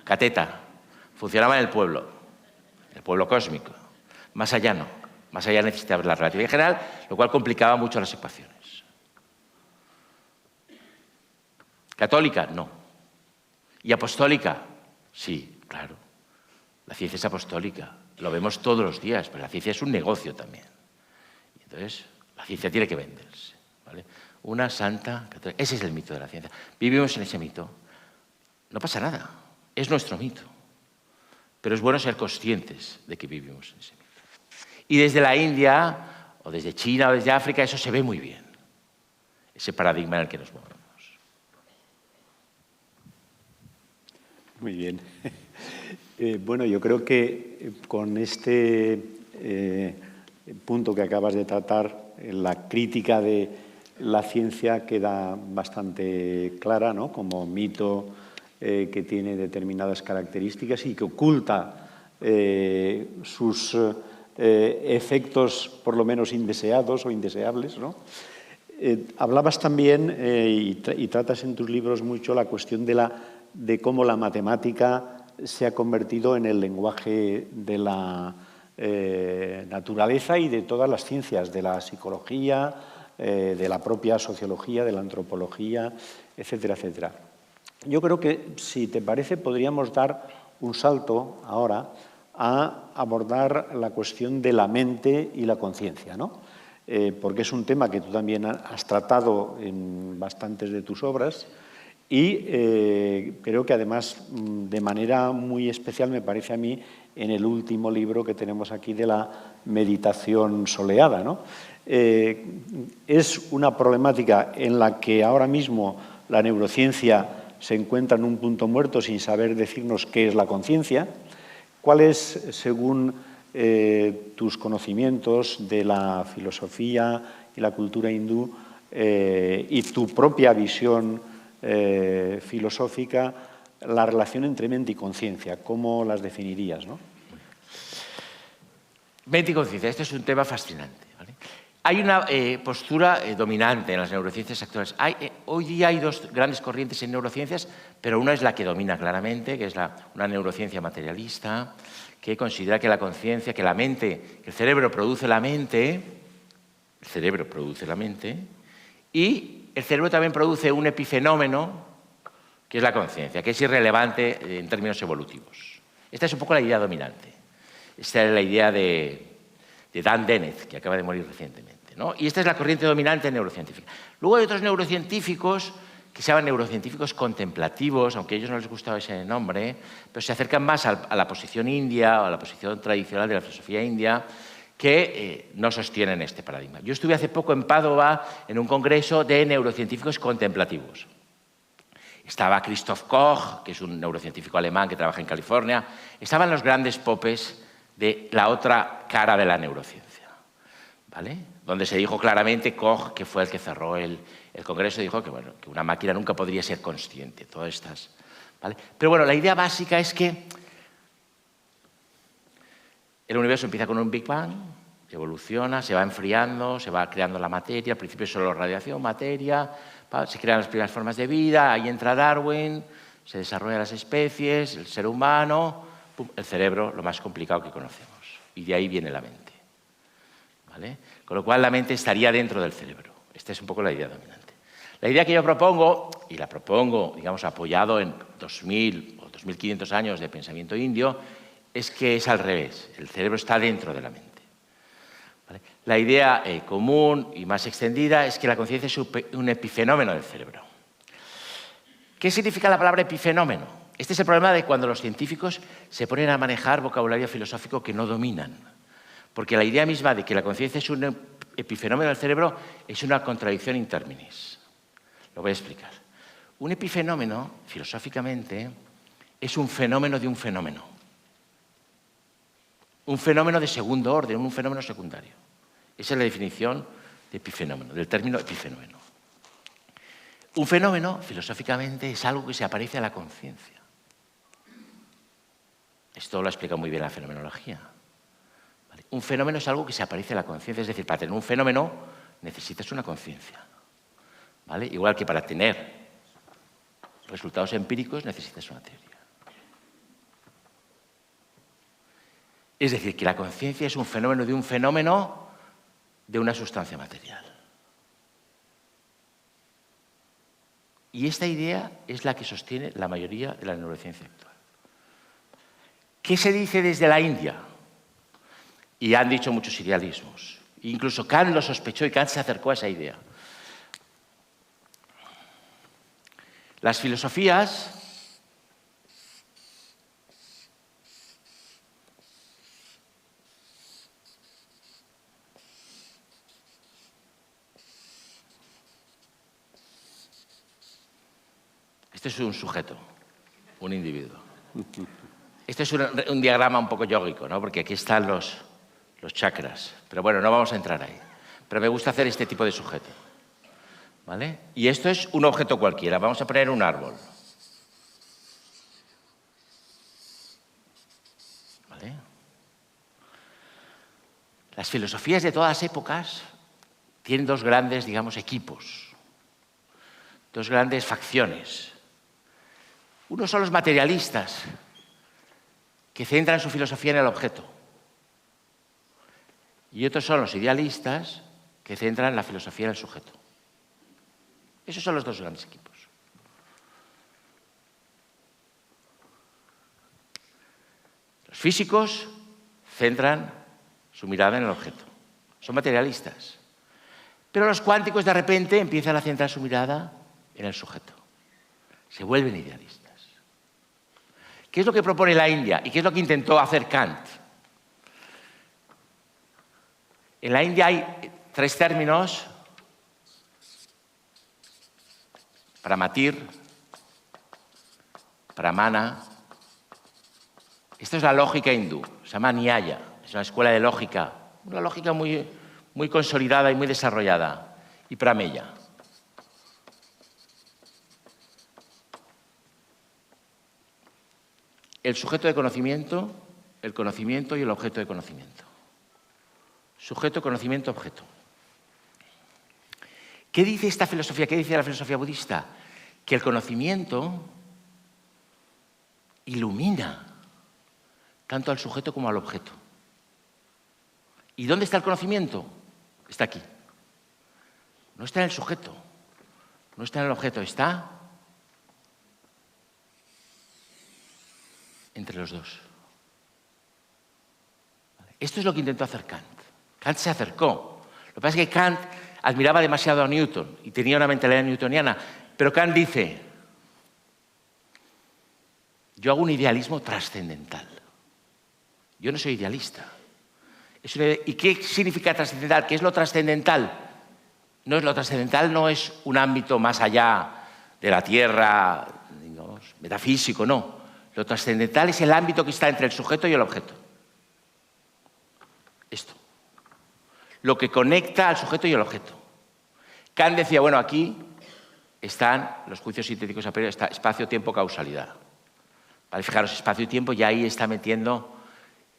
cateta, funcionaba en el pueblo cósmico. Más allá no. Más allá necesitaba la relatividad general, lo cual complicaba mucho las ecuaciones. Católica, no. ¿Y apostólica? Sí, claro. La ciencia es apostólica. Lo vemos todos los días, pero la ciencia es un negocio también. Y entonces, la ciencia tiene que venderse. ¿Vale? Una santa católica. Ese es el mito de la ciencia. Vivimos en ese mito. No pasa nada. Es nuestro mito. Pero es bueno ser conscientes de que vivimos en ese mito. Y desde la India, o desde China, o desde África, eso se ve muy bien. Ese paradigma en el que nos movemos. Muy bien. Bueno, yo creo que con este punto que acabas de tratar, la crítica de la ciencia queda bastante clara, ¿no? Como mito que tiene determinadas características y que oculta sus efectos, por lo menos indeseados o indeseables, ¿no? Hablabas también, y tratas en tus libros mucho, la cuestión de cómo la matemática se ha convertido en el lenguaje de la naturaleza y de todas las ciencias, de la psicología, de la propia sociología, de la antropología, etcétera, etcétera. Yo creo que, si te parece, podríamos dar un salto ahora a abordar la cuestión de la mente y la conciencia, ¿no? Porque es un tema que tú también has tratado en bastantes de tus obras y creo que además de manera muy especial, me parece a mí, en el último libro que tenemos aquí de la meditación soleada, ¿no? Es una problemática en la que ahora mismo la neurociencia se encuentra en un punto muerto sin saber decirnos qué es la conciencia. ¿Cuál es, según tus conocimientos de la filosofía y la cultura hindú y tu propia visión filosófica, la relación entre mente y conciencia? ¿Cómo las definirías, no? Mente y conciencia, este es un tema fascinante, ¿vale? Hay una postura dominante en las neurociencias actuales. Hoy día hay dos grandes corrientes en neurociencias, pero una es la que domina claramente, que es una neurociencia materialista, que considera que la conciencia, que la mente, que el cerebro produce la mente, y el cerebro también produce un epifenómeno, que es la conciencia, que es irrelevante en términos evolutivos. Esta es un poco la idea dominante. Esta es la idea de Dan Dennett, que acaba de morir recientemente, ¿no? Y esta es la corriente dominante neurocientífica. Luego hay otros neurocientíficos que se llaman neurocientíficos contemplativos, aunque a ellos no les gustaba ese nombre, pero se acercan más a la posición india o a la posición tradicional de la filosofía india, que no sostienen este paradigma. Yo estuve hace poco en Padova en un congreso de neurocientíficos contemplativos. Estaba Christoph Koch, que es un neurocientífico alemán que trabaja en California. Estaban los grandes popes de la otra cara de la neurociencia, ¿vale? Donde se dijo claramente, Koch, que fue el que cerró el congreso, dijo que, bueno, que una máquina nunca podría ser consciente, todas estas, ¿vale? Pero bueno, la idea básica es que el universo empieza con un Big Bang, evoluciona, se va enfriando, se va creando la materia, al principio solo radiación, materia, se crean las primeras formas de vida, ahí entra Darwin, se desarrollan las especies, el ser humano, pum, el cerebro, lo más complicado que conocemos. Y de ahí viene la mente, ¿vale? Con lo cual la mente estaría dentro del cerebro. Esta es un poco la idea dominante. La idea que yo propongo, y la propongo, digamos, apoyado en 2000 o 2500 años de pensamiento indio, es que es al revés. El cerebro está dentro de la mente, ¿vale? La idea común y más extendida es que la conciencia es un epifenómeno del cerebro. ¿Qué significa la palabra epifenómeno? Este es el problema de cuando los científicos se ponen a manejar vocabulario filosófico que no dominan. Porque la idea misma de que la conciencia es un epifenómeno del cerebro es una contradicción in terminis. Lo voy a explicar. Un epifenómeno, filosóficamente, es un fenómeno de un fenómeno. Un fenómeno de segundo orden, un fenómeno secundario. Esa es la definición de epifenómeno, del término epifenómeno. Un fenómeno, filosóficamente, es algo que se aparece a la conciencia. Esto lo explica muy bien la fenomenología, ¿vale? Un fenómeno es algo que se aparece a la conciencia, es decir, para tener un fenómeno necesitas una conciencia, ¿vale? Igual que para tener resultados empíricos necesitas una teoría. Es decir, que la conciencia es un fenómeno de una sustancia material. Y esta idea es la que sostiene la mayoría de la neurociencia actual. ¿Qué se dice desde la India? Y han dicho muchos idealismos. Incluso Kant lo sospechó y Kant se acercó a esa idea. Las filosofías este es un sujeto, un individuo. Este es un diagrama un poco yógico, ¿no? Porque aquí están los los chakras. Pero bueno, no vamos a entrar ahí. Pero me gusta hacer este tipo de sujeto. ¿Vale? Y esto es un objeto cualquiera. Vamos a poner un árbol. ¿Vale? Las filosofías de todas las épocas tienen dos grandes, digamos, equipos, dos grandes facciones. Unos son los materialistas, que centran su filosofía en el objeto. Y otros son los idealistas, que centran la filosofía en el sujeto. Esos son los dos grandes equipos. Los físicos centran su mirada en el objeto. Son materialistas. Pero los cuánticos de repente empiezan a centrar su mirada en el sujeto. Se vuelven idealistas. ¿Qué es lo que propone la India y qué es lo que intentó hacer Kant? En la India hay tres términos: pramatir, pramana. Esto es la lógica hindú, se llama Nyaya, es una escuela de lógica, una lógica muy consolidada y muy desarrollada, y prameya. El sujeto de conocimiento, el conocimiento y el objeto de conocimiento. Sujeto, conocimiento, objeto. ¿Qué dice esta filosofía? ¿Qué dice la filosofía budista? Que el conocimiento ilumina tanto al sujeto como al objeto. ¿Y dónde está el conocimiento? Está aquí. No está en el sujeto, no está en el objeto, está entre los dos. Esto es lo que intentó hacer Kant. Kant se acercó. Lo que pasa es que Kant admiraba demasiado a Newton y tenía una mentalidad newtoniana. Pero Kant dice: yo hago un idealismo trascendental. Yo no soy idealista. ¿Y qué significa trascendental? ¿Qué es lo trascendental? Lo trascendental no es un ámbito más allá de la Tierra, digamos, metafísico, no. Lo trascendental es el ámbito que está entre el sujeto y el objeto. Esto. Lo que conecta al sujeto y el objeto. Kant decía, bueno, aquí están los juicios sintéticos a priori, está espacio, tiempo, causalidad. Vale, fijaros, espacio y tiempo, ya ahí está metiendo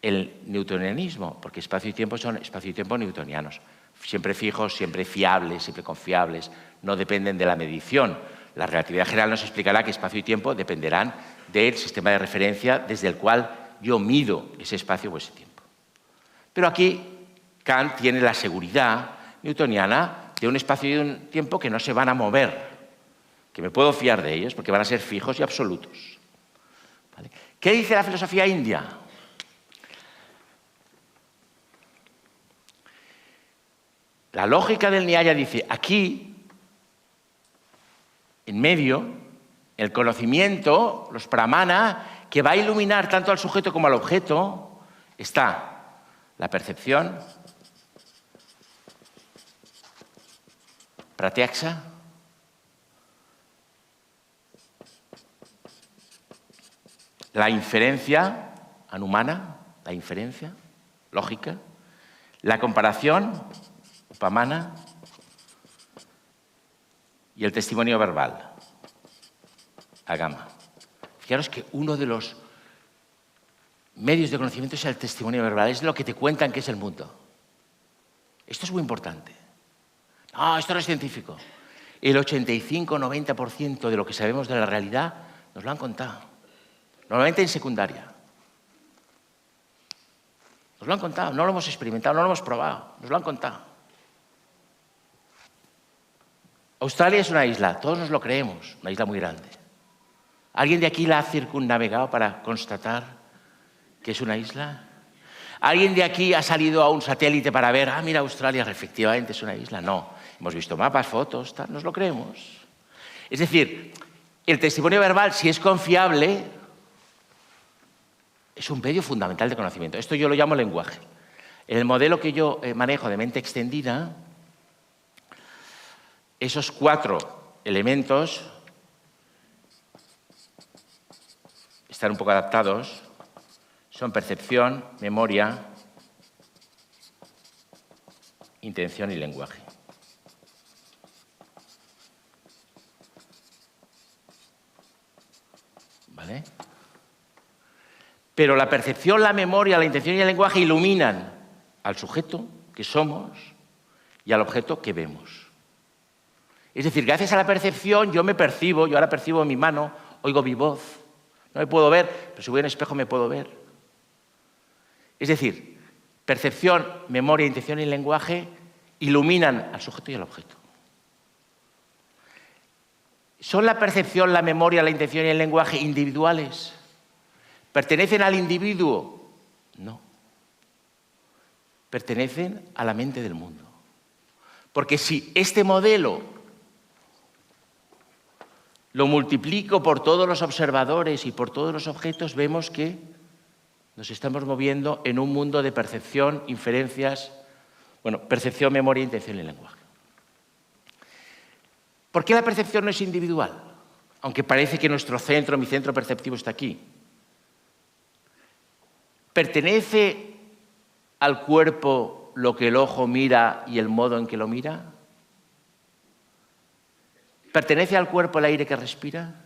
el newtonianismo, porque espacio y tiempo son espacio y tiempo newtonianos. Siempre fijos, siempre fiables, siempre confiables, no dependen de la medición. La relatividad general nos explicará que espacio y tiempo dependerán del sistema de referencia desde el cual yo mido ese espacio o ese tiempo. Pero aquí Kant tiene la seguridad newtoniana de un espacio y un tiempo que no se van a mover, que me puedo fiar de ellos porque van a ser fijos y absolutos. ¿Vale? ¿Qué dice la filosofía india? La lógica del Nyaya dice, aquí, en medio, el conocimiento, los pramana, que va a iluminar tanto al sujeto como al objeto, está la percepción, pratyaksa, la inferencia, anumana, la inferencia, lógica, la comparación, upamana, y el testimonio verbal, agama. Fijaros que uno de los medios de conocimiento es el testimonio verbal, es lo que te cuentan que es el mundo. Esto es muy importante. No, esto no es científico. El 85-90% de lo que sabemos de la realidad nos lo han contado. Normalmente en secundaria. Nos lo han contado, no lo hemos experimentado, no lo hemos probado, nos lo han contado. Australia es una isla, todos nos lo creemos, una isla muy grande. ¿Alguien de aquí la ha circunnavegado para constatar que es una isla? ¿Alguien de aquí ha salido a un satélite para ver, mira, Australia efectivamente es una isla? No, hemos visto mapas, fotos, tal, nos lo creemos. Es decir, el testimonio verbal, si es confiable, es un medio fundamental de conocimiento. Esto yo lo llamo lenguaje. En el modelo que yo manejo de mente extendida, esos 4 elementos están un poco adaptados, son percepción, memoria, intención y lenguaje. ¿Vale? Pero la percepción, la memoria, la intención y el lenguaje iluminan al sujeto que somos y al objeto que vemos. Es decir, gracias a la percepción yo me percibo, yo ahora percibo mi mano, oigo mi voz. No me puedo ver, pero si voy a un espejo me puedo ver. Es decir, percepción, memoria, intención y lenguaje iluminan al sujeto y al objeto. ¿Son la percepción, la memoria, la intención y el lenguaje individuales? ¿Pertenecen al individuo? No. Pertenecen a la mente del mundo. Porque si este modelo lo multiplico por todos los observadores y por todos los objetos, vemos que nos estamos moviendo en un mundo de percepción, inferencias, percepción, memoria, intención y lenguaje. ¿Por qué la percepción no es individual? Aunque parece que nuestro centro, mi centro perceptivo está aquí. ¿Pertenece al cuerpo lo que el ojo mira y el modo en que lo mira? ¿Pertenece al cuerpo el aire que respira?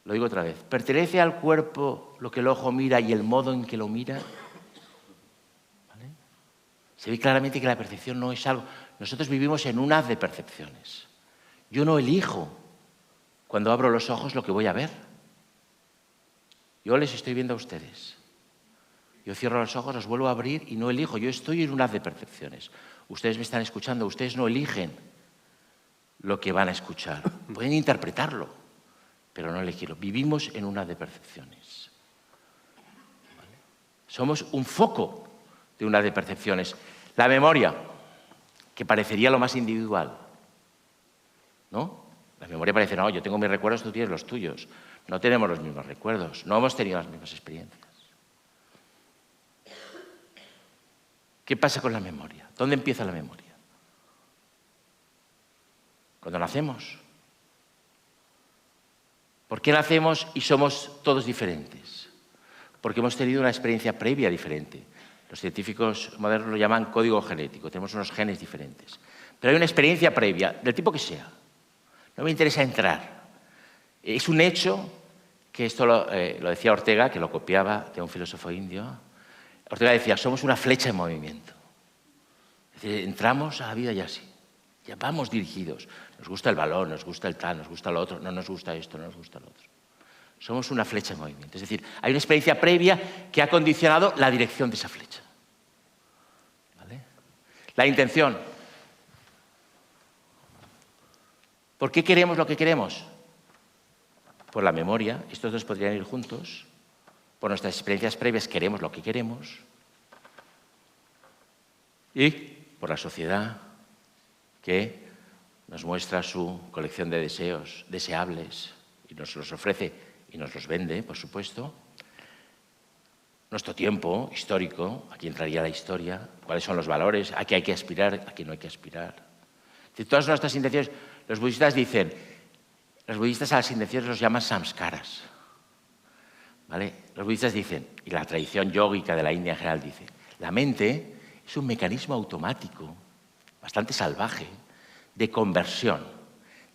Lo digo otra vez. ¿Pertenece al cuerpo lo que el ojo mira y el modo en que lo mira? ¿Vale? Se ve claramente que la percepción no es algo... Nosotros vivimos en un haz de percepciones. Yo no elijo cuando abro los ojos lo que voy a ver. Yo les estoy viendo a ustedes. Yo cierro los ojos, los vuelvo a abrir y no elijo. Yo estoy en un haz de percepciones. Ustedes me están escuchando, ustedes no eligen lo que van a escuchar. Pueden interpretarlo, pero no elegirlo. Vivimos en un haz de percepciones. ¿Vale? Somos un foco de un haz de percepciones. La memoria, que parecería lo más individual, ¿no? La memoria parece, no, yo tengo mis recuerdos, tú tienes los tuyos. No tenemos los mismos recuerdos, no hemos tenido las mismas experiencias. ¿Qué pasa con la memoria? ¿Dónde empieza la memoria? Cuando nacemos. ¿Por qué nacemos y somos todos diferentes? Porque hemos tenido una experiencia previa diferente. Los científicos modernos lo llaman código genético, tenemos unos genes diferentes. Pero hay una experiencia previa, del tipo que sea. No me interesa entrar. Es un hecho que esto lo decía Ortega, que lo copiaba de un filósofo indio. Ortega decía, somos una flecha en movimiento. Es decir, entramos a la vida ya así. Ya vamos dirigidos. Nos gusta el balón, nos gusta el tal, nos gusta lo otro, no nos gusta esto, no nos gusta lo otro. Somos una flecha en movimiento. Es decir, hay una experiencia previa que ha condicionado la dirección de esa flecha. ¿Vale? La intención. ¿Por qué queremos lo que queremos? Por la memoria, estos dos podrían ir juntos. Por nuestras experiencias previas queremos lo que queremos. Y por la sociedad que nos muestra su colección de deseos deseables y nos los ofrece y nos los vende, por supuesto. Nuestro tiempo histórico, aquí entraría la historia, cuáles son los valores, a qué hay que aspirar, a qué no hay que aspirar. De todas nuestras intenciones, los budistas dicen, los budistas a las intenciones los llaman samskaras. ¿Vale? Los budistas dicen, y la tradición yógica de la India en general dice, la mente es un mecanismo automático, bastante salvaje, de conversión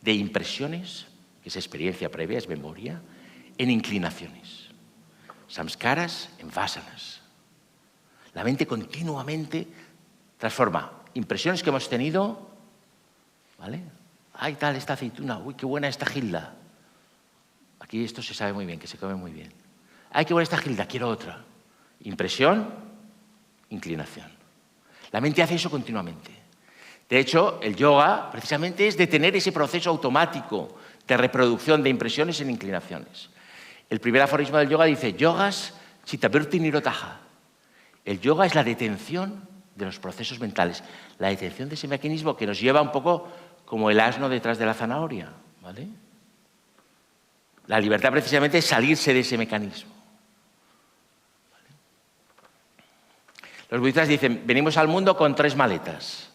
de impresiones, que es experiencia previa, es memoria, en inclinaciones. Samskaras en vasanas. La mente continuamente transforma impresiones que hemos tenido, ¿vale? ¡Ay, tal, esta aceituna! ¡Uy, qué buena esta gilda! Aquí esto se sabe muy bien, que se come muy bien. ¡Ay, qué buena esta gilda! Quiero otra. Impresión, inclinación. La mente hace eso continuamente. De hecho, el yoga precisamente es detener ese proceso automático de reproducción de impresiones en inclinaciones. El primer aforismo del yoga dice, yogas chittavirti nirodhaha. El yoga es la detención de los procesos mentales, la detención de ese mecanismo que nos lleva un poco como el asno detrás de la zanahoria, ¿vale? La libertad precisamente es salirse de ese mecanismo. ¿Vale? Los budistas dicen, venimos al mundo con 3 maletas.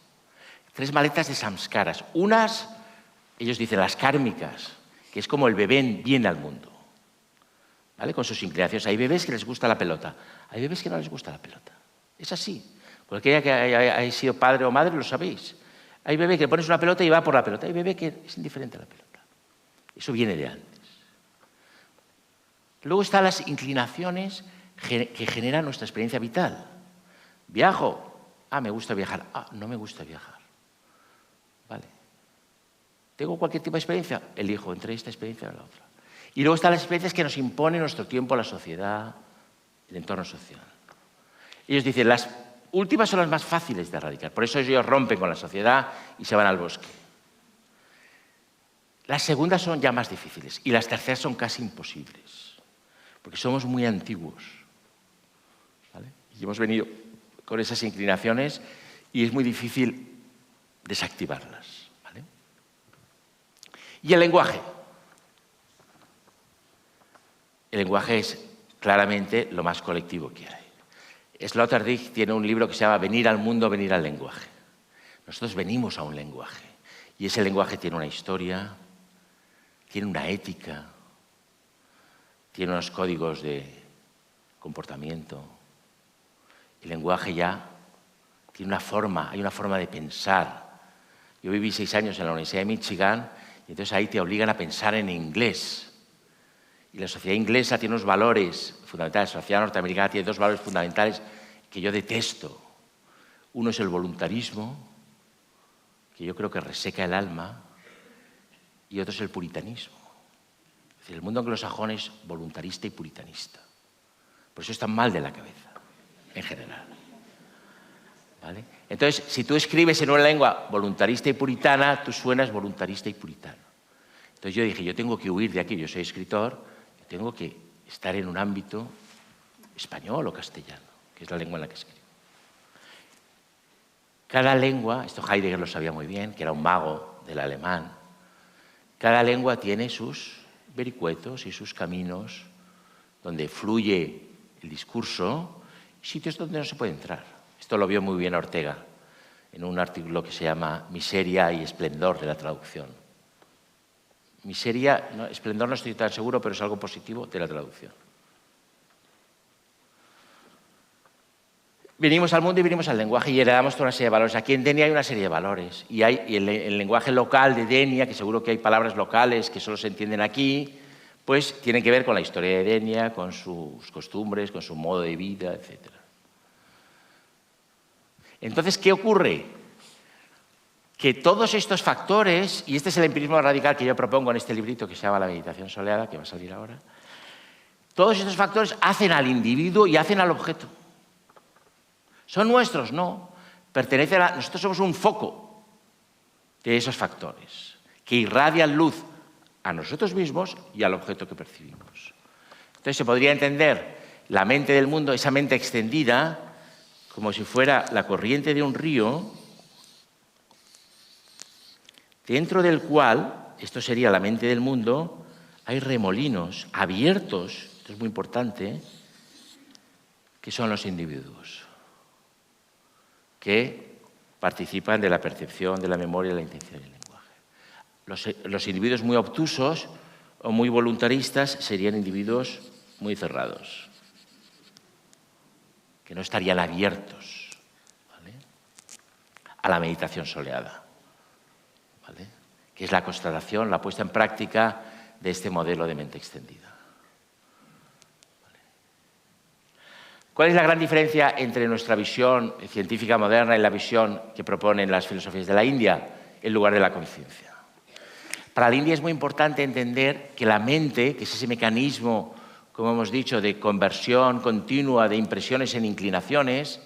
3 maletas de samskaras. Unas, ellos dicen, las kármicas, que es como el bebé viene al mundo, ¿vale? Con sus inclinaciones. Hay bebés que les gusta la pelota, hay bebés que no les gusta la pelota. Es así. Cualquiera que haya sido padre o madre lo sabéis. Hay bebé que le pones una pelota y va por la pelota. Hay bebé que es indiferente a la pelota. Eso viene de antes. Luego están las inclinaciones que generan nuestra experiencia vital. Viajo. Me gusta viajar. No me gusta viajar. Vale. ¿Tengo cualquier tipo de experiencia? Elijo entre esta experiencia y la otra. Y luego están las experiencias que nos impone nuestro tiempo, la sociedad, el entorno social. Ellos dicen, las últimas son las más fáciles de erradicar. Por eso ellos rompen con la sociedad y se van al bosque. Las segundas son ya más difíciles y las terceras son casi imposibles, porque somos muy antiguos, ¿vale? Y hemos venido con esas inclinaciones y es muy difícil desactivarlas, ¿vale? Y el lenguaje. El lenguaje es claramente lo más colectivo que hay. Sloterdijk tiene un libro que se llama Venir al mundo, venir al lenguaje. Nosotros venimos a un lenguaje y ese lenguaje tiene una historia, tiene una ética, tiene unos códigos de comportamiento. El lenguaje ya tiene una forma, hay una forma de pensar. Yo viví 6 años en la Universidad de Michigan y entonces ahí te obligan a pensar en inglés. Y la sociedad inglesa tiene unos valores fundamentales, la sociedad norteamericana tiene 2 valores fundamentales que yo detesto. Uno es el voluntarismo, que yo creo que reseca el alma, y otro es el puritanismo. Es decir, el mundo anglosajón es voluntarista y puritanista. Por eso están mal de la cabeza, en general. ¿Vale? Entonces, si tú escribes en una lengua voluntarista y puritana, tú suenas voluntarista y puritano. Entonces yo dije, yo tengo que huir de aquí, yo soy escritor, tengo que estar en un ámbito español o castellano, que es la lengua en la que escribo. Cada lengua, esto Heidegger lo sabía muy bien, que era un mago del alemán, cada lengua tiene sus vericuetos y sus caminos donde fluye el discurso y sitios donde no se puede entrar. Esto lo vio muy bien Ortega en un artículo que se llama Miseria y esplendor de la traducción. Miseria, esplendor no estoy tan seguro, pero es algo positivo de la traducción. Venimos al mundo y venimos al lenguaje y heredamos toda una serie de valores. Aquí en Denia hay una serie de valores. Y hay el lenguaje local de Denia, que seguro que hay palabras locales que solo se entienden aquí, pues tienen que ver con la historia de Denia, con sus costumbres, con su modo de vida, etc. Entonces, ¿qué ocurre? Que todos estos factores, y este es el empirismo radical que yo propongo en este librito que se llama La meditación soleada, que va a salir ahora, todos estos factores hacen al individuo y hacen al objeto. ¿Son nuestros? No. Pertenecen a... Nosotros somos un foco de esos factores, que irradian luz a nosotros mismos y al objeto que percibimos. Entonces se podría entender la mente del mundo, esa mente extendida, como si fuera la corriente de un río, dentro del cual, esto sería la mente del mundo, hay remolinos abiertos, esto es muy importante, que son los individuos, que participan de la percepción, de la memoria, de la intención del lenguaje. Los individuos muy obtusos o muy voluntaristas serían individuos muy cerrados, que no estarían abiertos, ¿vale?, a la meditación soleada, ¿vale?, que es la constatación, la puesta en práctica de este modelo de mente extendida. ¿Cuál es la gran diferencia entre nuestra visión científica moderna y la visión que proponen las filosofías de la India en lugar de la conciencia? Para la India es muy importante entender que la mente, que es ese mecanismo, como hemos dicho, de conversión continua de impresiones en inclinaciones,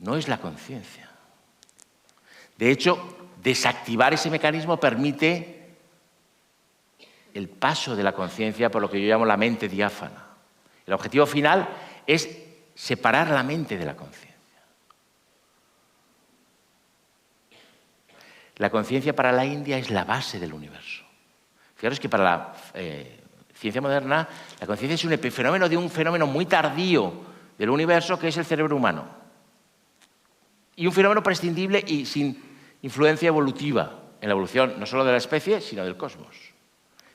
no es la conciencia. De hecho, desactivar ese mecanismo permite el paso de la conciencia por lo que yo llamo la mente diáfana. El objetivo final es separar la mente de la conciencia. La conciencia para la India es la base del universo. Fijaros que para la ciencia moderna la conciencia es un epifenómeno de un fenómeno muy tardío del universo que es el cerebro humano. Y un fenómeno prescindible y sin influencia evolutiva en la evolución no solo de la especie, sino del cosmos.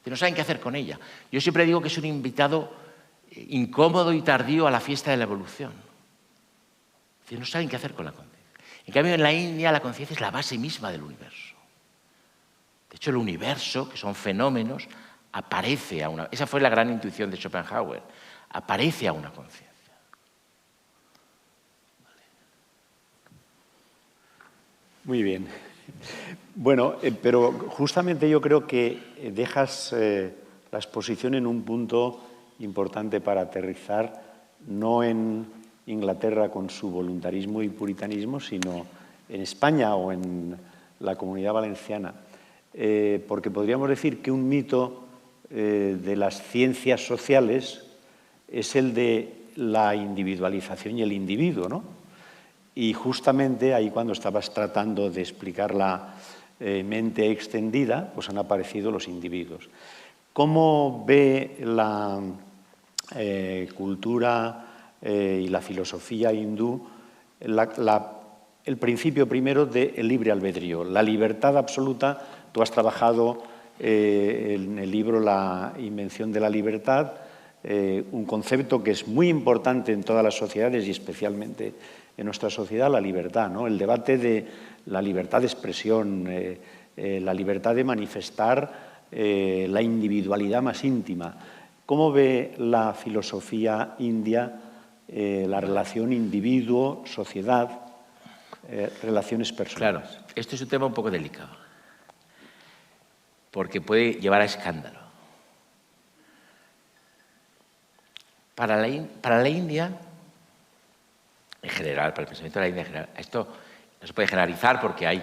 Que no saben qué hacer con ella. Yo siempre digo que es un invitado incómodo y tardío a la fiesta de la evolución. No saben qué hacer con la conciencia. En cambio, en la India la conciencia es la base misma del universo. De hecho, el universo, que son fenómenos, aparece a una... Esa fue la gran intuición de Schopenhauer. Aparece a una conciencia. Muy bien. Bueno, pero justamente yo creo que dejas la exposición en un punto importante para aterrizar, no en Inglaterra con su voluntarismo y puritanismo, sino en España o en la Comunidad Valenciana. Porque podríamos decir que un mito de las ciencias sociales es el de la individualización y el individuo, ¿no? Y justamente ahí, cuando estabas tratando de explicar la mente extendida, pues han aparecido los individuos. ¿Cómo ve la cultura y la filosofía hindú el principio primero del libre albedrío, la libertad absoluta? Tú has trabajado en el libro La invención de la libertad, un concepto que es muy importante en todas las sociedades y especialmente en nuestra sociedad, la libertad, ¿no? El debate de la libertad de expresión, la libertad de manifestar la individualidad más íntima. ¿Cómo ve la filosofía india la relación individuo-sociedad, relaciones personales? Claro, esto es un tema un poco delicado, porque puede llevar a escándalo. Para la India, en general, para el pensamiento de la India en general, esto no se puede generalizar porque hay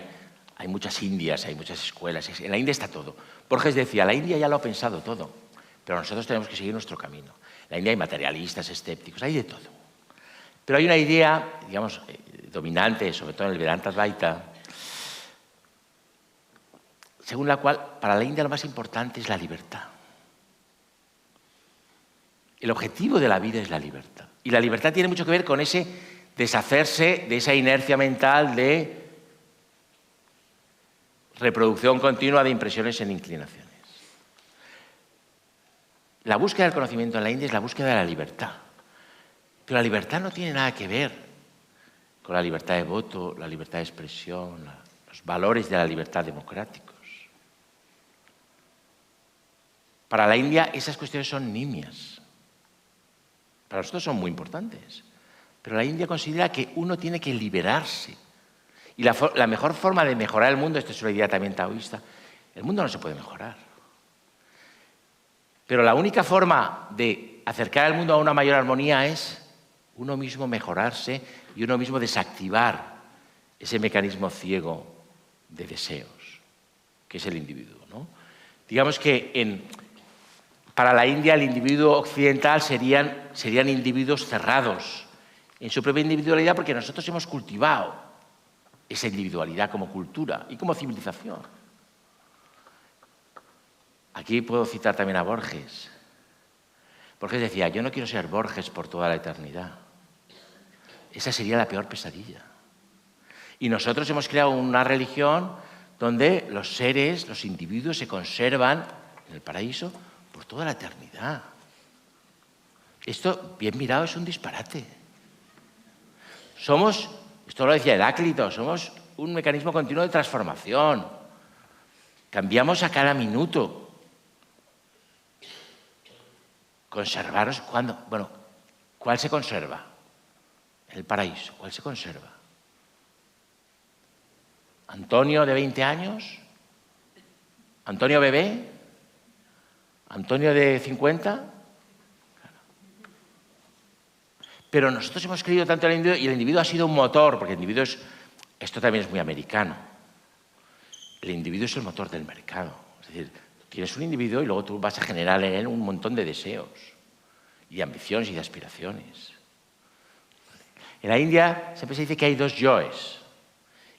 muchas Indias, hay muchas escuelas. En la India está todo. Borges decía, la India ya lo ha pensado todo, pero nosotros tenemos que seguir nuestro camino. En la India hay materialistas, escépticos, hay de todo. Pero hay una idea, digamos, dominante, sobre todo en el Vedanta Advaita, según la cual para la India lo más importante es la libertad. El objetivo de la vida es la libertad. Y la libertad tiene mucho que ver con ese deshacerse de esa inercia mental de reproducción continua de impresiones en inclinaciones. La búsqueda del conocimiento en la India es la búsqueda de la libertad. Pero la libertad no tiene nada que ver con la libertad de voto, la libertad de expresión, los valores de la libertad democráticos. Para la India esas cuestiones son nimias. Para nosotros son muy importantes. Pero la India considera que uno tiene que liberarse. Y la mejor forma de mejorar el mundo, esto es una idea también taoísta, el mundo no se puede mejorar. Pero la única forma de acercar al mundo a una mayor armonía es uno mismo mejorarse y uno mismo desactivar ese mecanismo ciego de deseos, que es el individuo, ¿no? Digamos que para la India el individuo occidental serían individuos cerrados en su propia individualidad, porque nosotros hemos cultivado esa individualidad como cultura y como civilización. Aquí puedo citar también a Borges. Borges decía, yo no quiero ser Borges por toda la eternidad. Esa sería la peor pesadilla. Y nosotros hemos creado una religión donde los seres, los individuos se conservan en el paraíso por toda la eternidad. Esto, bien mirado, es un disparate. Esto lo decía Heráclito, somos un mecanismo continuo de transformación. Cambiamos a cada minuto. Conservaros cuando... Bueno, ¿cuál se conserva? El paraíso, ¿cuál se conserva? ¿Antonio de 20 años? ¿Antonio bebé? ¿Antonio de 50? Pero nosotros hemos creído tanto en el individuo y el individuo ha sido un motor, porque el individuo esto también es muy americano. El individuo es el motor del mercado. Es decir, tienes un individuo y luego tú vas a generar en él un montón de deseos y de ambiciones y de aspiraciones. En la India siempre se dice que hay dos yoes.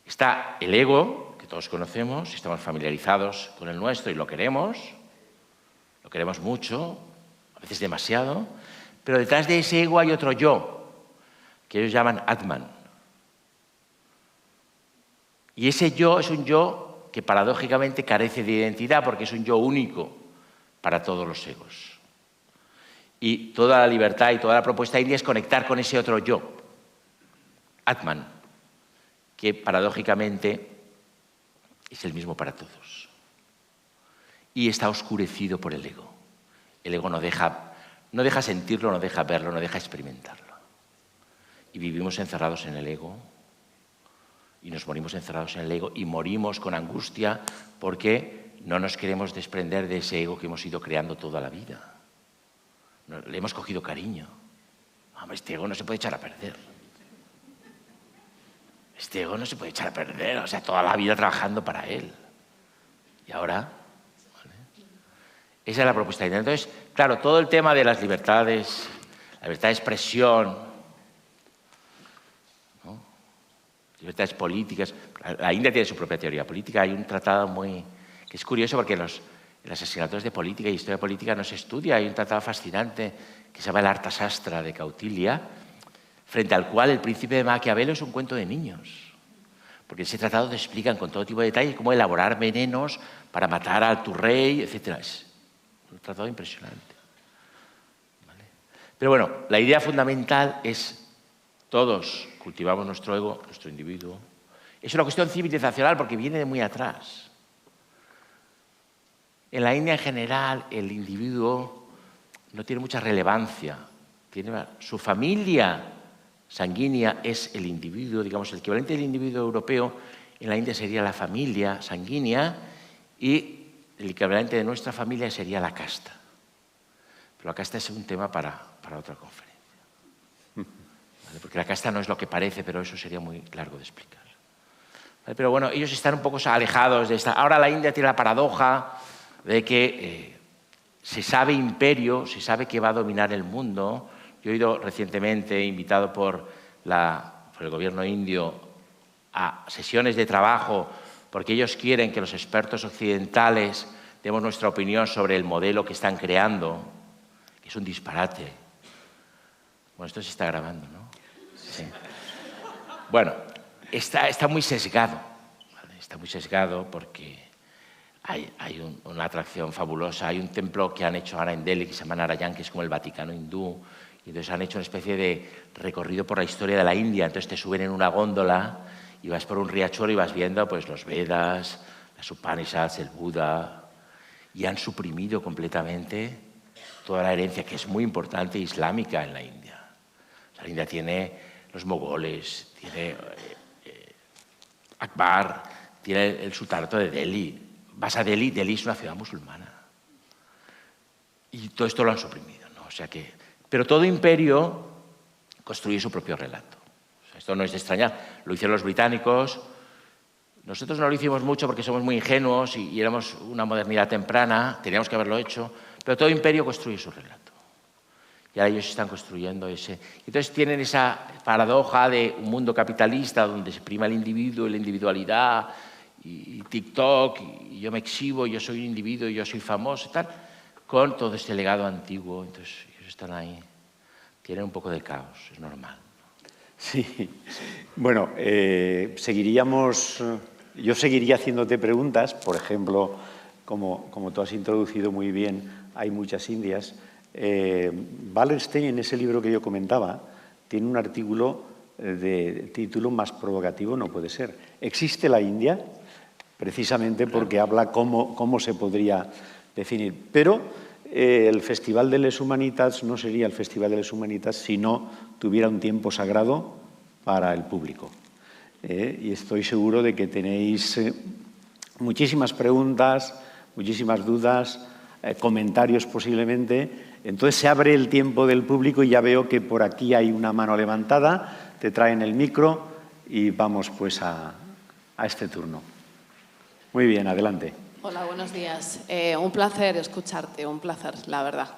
Está el ego, que todos conocemos, y estamos familiarizados con el nuestro y lo queremos mucho, a veces demasiado, pero detrás de ese ego hay otro yo, que ellos llaman Atman. Y ese yo es un yo que paradójicamente carece de identidad porque es un yo único para todos los egos. Y toda la libertad y toda la propuesta india es conectar con ese otro yo. Atman, que paradójicamente es el mismo para todos. Y está oscurecido por el ego. El ego no deja sentirlo, no deja verlo, no deja experimentarlo. Y vivimos encerrados en el ego, y nos morimos encerrados en el ego, y morimos con angustia porque no nos queremos desprender de ese ego que hemos ido creando toda la vida. Le hemos cogido cariño. Este ego no se puede echar a perder. Este ego no se puede echar a perder, o sea, toda la vida trabajando para él. Y ahora, ¿vale? Esa es la propuesta. Entonces, claro, todo el tema de las libertades, la libertad de expresión, ¿no? Libertades políticas. La India tiene su propia teoría política. Hay un tratado que es curioso porque en las asignaturas de política y historia política no se estudia. Hay un tratado fascinante que se llama el Arthashastra de Kautilya, frente al cual el Príncipe de Maquiavelo es un cuento de niños. Porque en ese tratado te explican con todo tipo de detalles cómo elaborar venenos para matar a tu rey, etc. Es un tratado impresionante. ¿Vale? Pero bueno, la idea fundamental es todos cultivamos nuestro ego, nuestro individuo. Es una cuestión civilizacional porque viene de muy atrás. En la India en general el individuo no tiene mucha relevancia. Su familia sanguínea es el individuo, digamos, el equivalente del individuo europeo en la India sería la familia sanguínea y el equivalente de nuestra familia sería la casta. Pero la casta es un tema para otra conferencia. ¿Vale? Porque la casta no es lo que parece, pero eso sería muy largo de explicar. ¿Vale? Pero bueno, ellos están un poco alejados de esta. Ahora la India tiene la paradoja de que se sabe imperio, se sabe que va a dominar el mundo. Yo he ido recientemente, invitado por el gobierno indio, a sesiones de trabajo porque ellos quieren que los expertos occidentales demos nuestra opinión sobre el modelo que están creando, que es un disparate. Bueno, esto se está grabando, ¿no? Sí. Bueno, está muy sesgado, ¿vale? Está muy sesgado porque hay una atracción fabulosa. Hay un templo que han hecho ahora en Delhi que se llama Narayan, que es como el Vaticano hindú. Y entonces han hecho una especie de recorrido por la historia de la India. Entonces te suben en una góndola y vas por un riachuelo y vas viendo pues, los Vedas, las Upanishads, el Buda. Y han suprimido completamente toda la herencia, que es muy importante, islámica en la India. O sea, la India tiene los mogoles, tiene Akbar, tiene el sultanato de Delhi. Vas a Delhi, Delhi es una ciudad musulmana. Y todo esto lo han suprimido, ¿no? O sea que... Pero todo imperio construye su propio relato. O sea, esto no es de extrañar. Lo hicieron los británicos. Nosotros no lo hicimos mucho porque somos muy ingenuos y éramos una modernidad temprana. Teníamos que haberlo hecho. Pero todo imperio construye su relato. Y ahora ellos están construyendo ese. Entonces tienen esa paradoja de un mundo capitalista donde se prima el individuo y la individualidad y TikTok y yo me exhibo, yo soy un individuo y yo soy famoso y tal, con todo este legado antiguo. Entonces ellos están ahí. Tienen un poco de caos, es normal. Sí. Bueno, yo seguiría haciéndote preguntas. Por ejemplo, como tú has introducido muy bien, hay muchas Indias. Wallerstein, en ese libro que yo comentaba, tiene un artículo de título más provocativo no puede ser. ¿Existe la India? Precisamente porque habla cómo se podría definir. Pero el Festival de les Humanitats no sería el Festival de les Humanitats si no tuviera un tiempo sagrado para el público. Y estoy seguro de que tenéis muchísimas preguntas, muchísimas dudas, comentarios posiblemente. Entonces se abre el tiempo del público y ya veo que por aquí hay una mano levantada, te traen el micro y vamos pues a este turno. Muy bien, adelante. Hola, buenos días. Un placer escucharte, un placer, la verdad.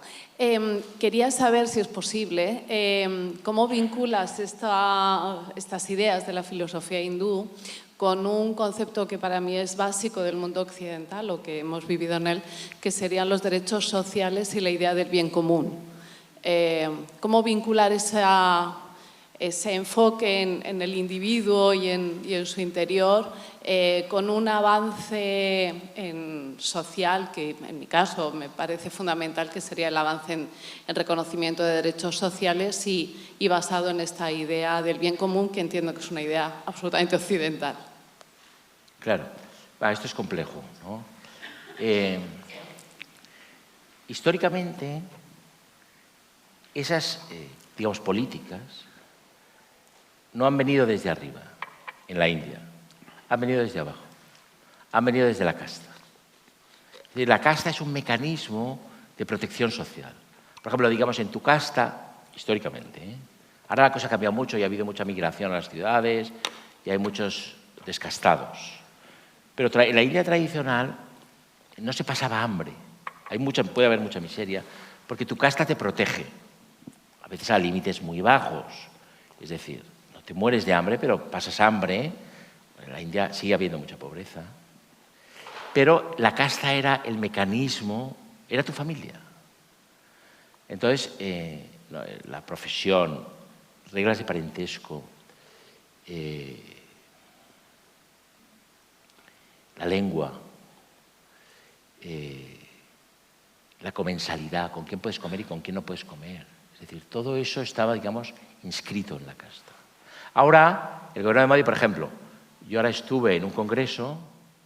Quería saber, si es posible, cómo vinculas estas ideas de la filosofía hindú con un concepto que para mí es básico del mundo occidental, o que hemos vivido en él, que serían los derechos sociales y la idea del bien común. ¿Cómo vincular esa ese enfoque en el individuo y en su interior, con un avance social que, en mi caso, me parece fundamental, que sería el avance en reconocimiento de derechos sociales y basado en esta idea del bien común, que entiendo que es una idea absolutamente occidental. Claro, esto es complejo, ¿no? Históricamente, esas, digamos, políticas no han venido desde arriba, en la India, han venido desde abajo, han venido desde la casta. Es decir, la casta es un mecanismo de protección social. Por ejemplo, digamos, en tu casta, históricamente, ahora la cosa ha cambiado mucho y ha habido mucha migración a las ciudades y hay muchos descastados. Pero en la India tradicional no se pasaba hambre. Puede haber mucha miseria, porque tu casta te protege. A veces a límites muy bajos. Es decir, no te mueres de hambre, pero pasas hambre. En la India sigue habiendo mucha pobreza. Pero la casta era el mecanismo, era tu familia. Entonces, la profesión, reglas de parentesco, la lengua, la comensalidad, con quién puedes comer y con quién no puedes comer. Es decir, todo eso estaba, digamos, inscrito en la casta. Ahora, el gobierno de Modi, por ejemplo, yo ahora estuve en un congreso,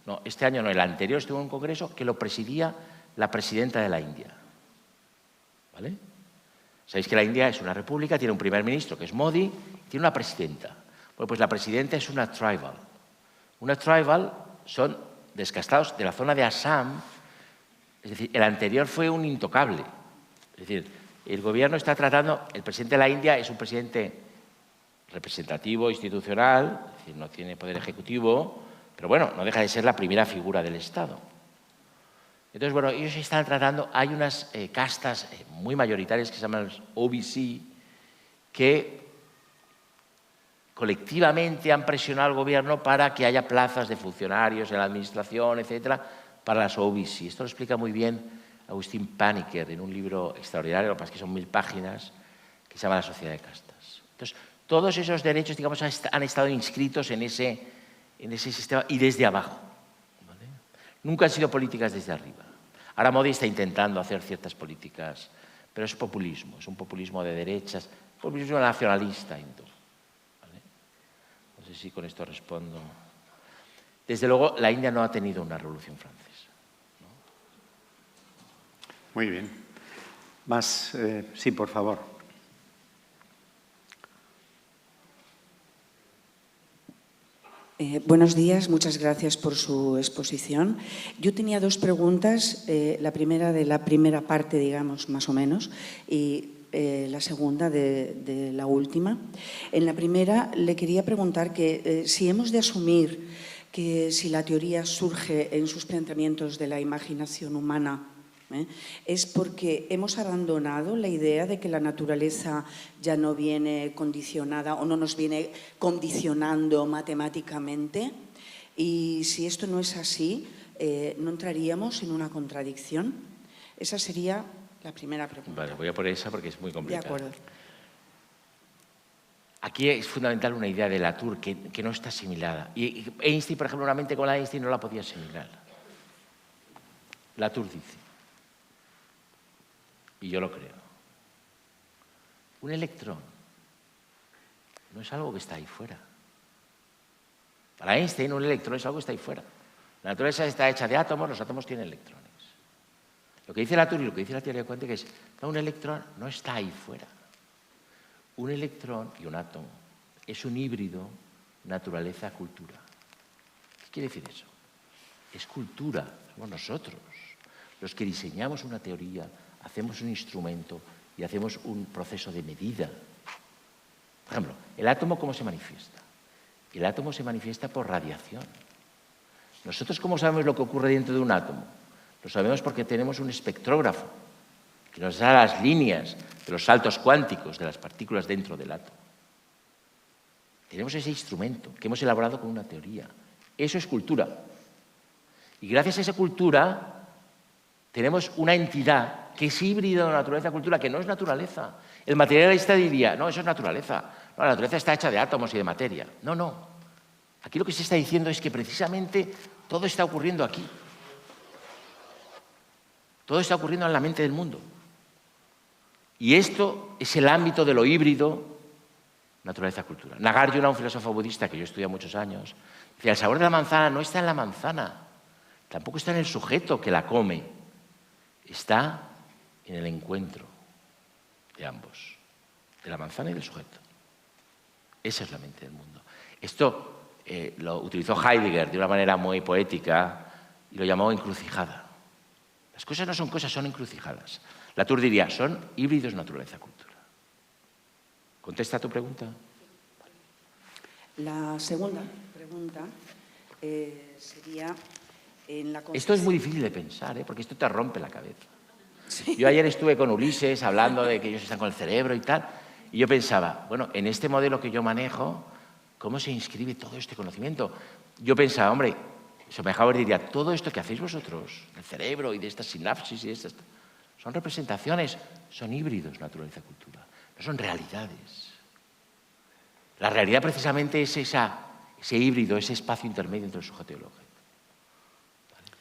no, este año no, el anterior estuve en un congreso que lo presidía la presidenta de la India. ¿Vale? Sabéis que la India es una república, tiene un primer ministro que es Modi y tiene una presidenta. Bueno, pues la presidenta es una tribal. Una tribal son descastados de la zona de Assam. Es decir, el anterior fue un intocable. Es decir, el gobierno está tratando, el presidente de la India es un presidente representativo, institucional, es decir, no tiene poder ejecutivo, pero bueno, no deja de ser la primera figura del Estado. Entonces, bueno, ellos están tratando, hay unas castas muy mayoritarias que se llaman los OBC, que colectivamente han presionado al gobierno para que haya plazas de funcionarios en la administración, etcétera, para las OBC. Esto lo explica muy bien Agustín Paniker en un libro extraordinario, lo que pasa es que son 1000 páginas, que se llama La sociedad de castas. Entonces, todos esos derechos, digamos, han estado inscritos en ese sistema y desde abajo. ¿Vale? Nunca han sido políticas desde arriba. Ahora Modi está intentando hacer ciertas políticas, pero es populismo, es un populismo de derechas, populismo nacionalista hindú. ¿Vale? No sé si con esto respondo. Desde luego, la India no ha tenido una revolución francesa. ¿No? Muy bien. Más, sí, por favor. Buenos días, muchas gracias por su exposición. Yo tenía dos preguntas, la primera de la primera parte, digamos, más o menos, y la segunda de la última. En la primera le quería preguntar que si hemos de asumir que si la teoría surge en sus planteamientos de la imaginación humana, es porque hemos abandonado la idea de que la naturaleza ya no viene condicionada o no nos viene condicionando matemáticamente. Y si esto no es así, ¿no entraríamos en una contradicción? Esa sería la primera pregunta. Vale, voy a por esa porque es muy complicada. De acuerdo. Aquí es fundamental una idea de Latour que no está asimilada. Y Einstein, por ejemplo, una mente con la Einstein no la podía asimilar. Latour dice, y yo lo creo, un electrón no es algo que está ahí fuera. Para Einstein, un electrón es algo que está ahí fuera. La naturaleza está hecha de átomos, los átomos tienen electrones. Lo que dice Latour y lo que dice la teoría cuántica es que un electrón no está ahí fuera. Un electrón y un átomo es un híbrido naturaleza-cultura. ¿Qué quiere decir eso? Es cultura, somos nosotros los que diseñamos una teoría, hacemos un instrumento y hacemos un proceso de medida. Por ejemplo, ¿el átomo cómo se manifiesta? El átomo se manifiesta por radiación. ¿Nosotros cómo sabemos lo que ocurre dentro de un átomo? Lo sabemos porque tenemos un espectrógrafo que nos da las líneas de los saltos cuánticos de las partículas dentro del átomo. Tenemos ese instrumento que hemos elaborado con una teoría. Eso es cultura. Y gracias a esa cultura tenemos una entidad que es híbrida de la naturaleza-cultura, que no es naturaleza. El materialista diría, no, eso es naturaleza. la naturaleza está hecha de átomos y de materia. No, no. Aquí lo que se está diciendo es que precisamente todo está ocurriendo aquí. Todo está ocurriendo en la mente del mundo. Y esto es el ámbito de lo híbrido, naturaleza-cultura. Nagarjuna, un filósofo budista que yo he estudiado muchos años, decía, el sabor de la manzana no está en la manzana, tampoco está en el sujeto que la come, está en el encuentro de ambos, de la manzana y del sujeto. Esa es la mente del mundo. Esto lo utilizó Heidegger de una manera muy poética y lo llamó encrucijada. Las cosas no son cosas, son encrucijadas. Latour diría, son híbridos naturaleza-cultura. ¿Contesta a tu pregunta? La segunda pregunta sería... Esto es muy difícil de pensar, porque esto te rompe la cabeza. Sí. Yo ayer estuve con Ulises hablando de que ellos están con el cerebro y tal, y yo pensaba, bueno, en este modelo que yo manejo, ¿cómo se inscribe todo este conocimiento? Yo pensaba, hombre, Schopenhauer diría, todo esto que hacéis vosotros, el cerebro y de estas sinapsis y de estas, son representaciones, son híbridos naturaleza-cultura, no son realidades. La realidad precisamente es ese híbrido, ese espacio intermedio entre el sujeto y el objeto.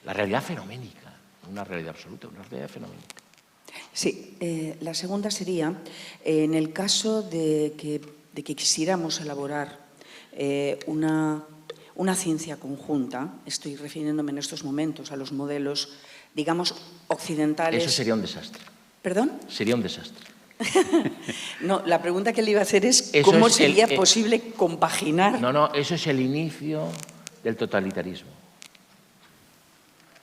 La realidad fenoménica, no una realidad absoluta, una realidad fenoménica. Sí, la segunda sería, en el caso de que quisiéramos elaborar una ciencia conjunta, estoy refiriéndome en estos momentos a los modelos, digamos, occidentales... Eso sería un desastre. ¿Perdón? Sería un desastre. No, la pregunta que le iba a hacer es ¿cómo sería posible compaginar? No, eso es el inicio del totalitarismo.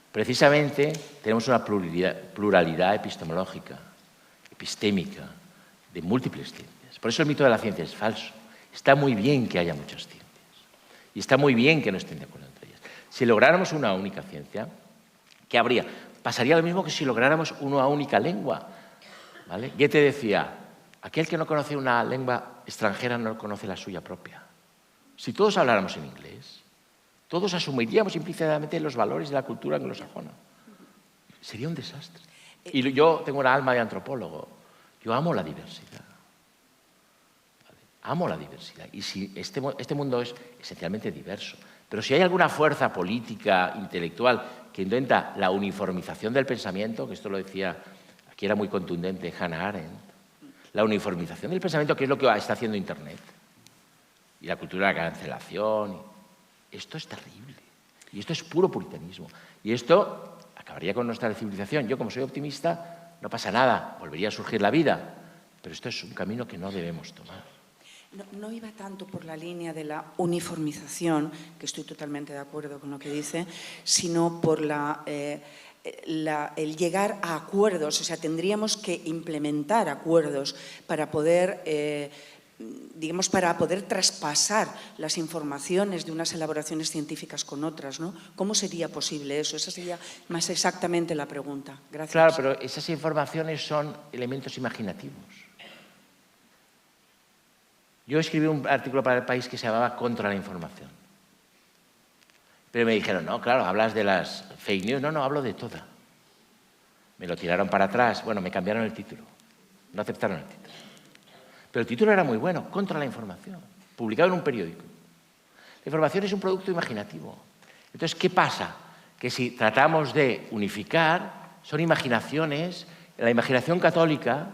Precisamente tenemos una pluralidad epistemológica, epistémica, de múltiples ciencias. Por eso el mito de la ciencia es falso. Está muy bien que haya muchas ciencias. Y está muy bien que no estén de acuerdo entre ellas. Si lográramos una única ciencia, ¿qué habría? Pasaría lo mismo que si lográramos una única lengua. ¿Vale? Goethe decía, aquel que no conoce una lengua extranjera no conoce la suya propia. Si todos habláramos en inglés, todos asumiríamos implícitamente los valores de la cultura anglosajona. Sería un desastre. Y yo tengo una alma de antropólogo. Yo amo la diversidad. ¿Vale? Amo la diversidad. Y si este mundo es esencialmente diverso. Pero si hay alguna fuerza política, intelectual, que intenta la uniformización del pensamiento, que esto lo decía, aquí era muy contundente Hannah Arendt, la uniformización del pensamiento, que es lo que está haciendo Internet. Y la cultura de la cancelación. Esto es terrible. Y esto es puro puritanismo. Y esto acabaría con nuestra civilización. Yo, como soy optimista, no pasa nada, volvería a surgir la vida. Pero esto es un camino que no debemos tomar. No iba tanto por la línea de la uniformización, que estoy totalmente de acuerdo con lo que dice, sino por el llegar a acuerdos. O sea, tendríamos que implementar acuerdos para poder... digamos, para poder traspasar las informaciones de unas elaboraciones científicas con otras, ¿no? ¿Cómo sería posible eso? Esa sería más exactamente la pregunta. Gracias. Claro, pero esas informaciones son elementos imaginativos. Yo escribí un artículo para El País que se llamaba Contra la información. Pero me dijeron, no, claro, hablas de las fake news. No, hablo de toda. Me lo tiraron para atrás. Bueno, me cambiaron el título. No aceptaron el título. Pero el título era muy bueno, Contra la información, publicado en un periódico. La información es un producto imaginativo. Entonces, ¿qué pasa? Que si tratamos de unificar, son imaginaciones. La imaginación católica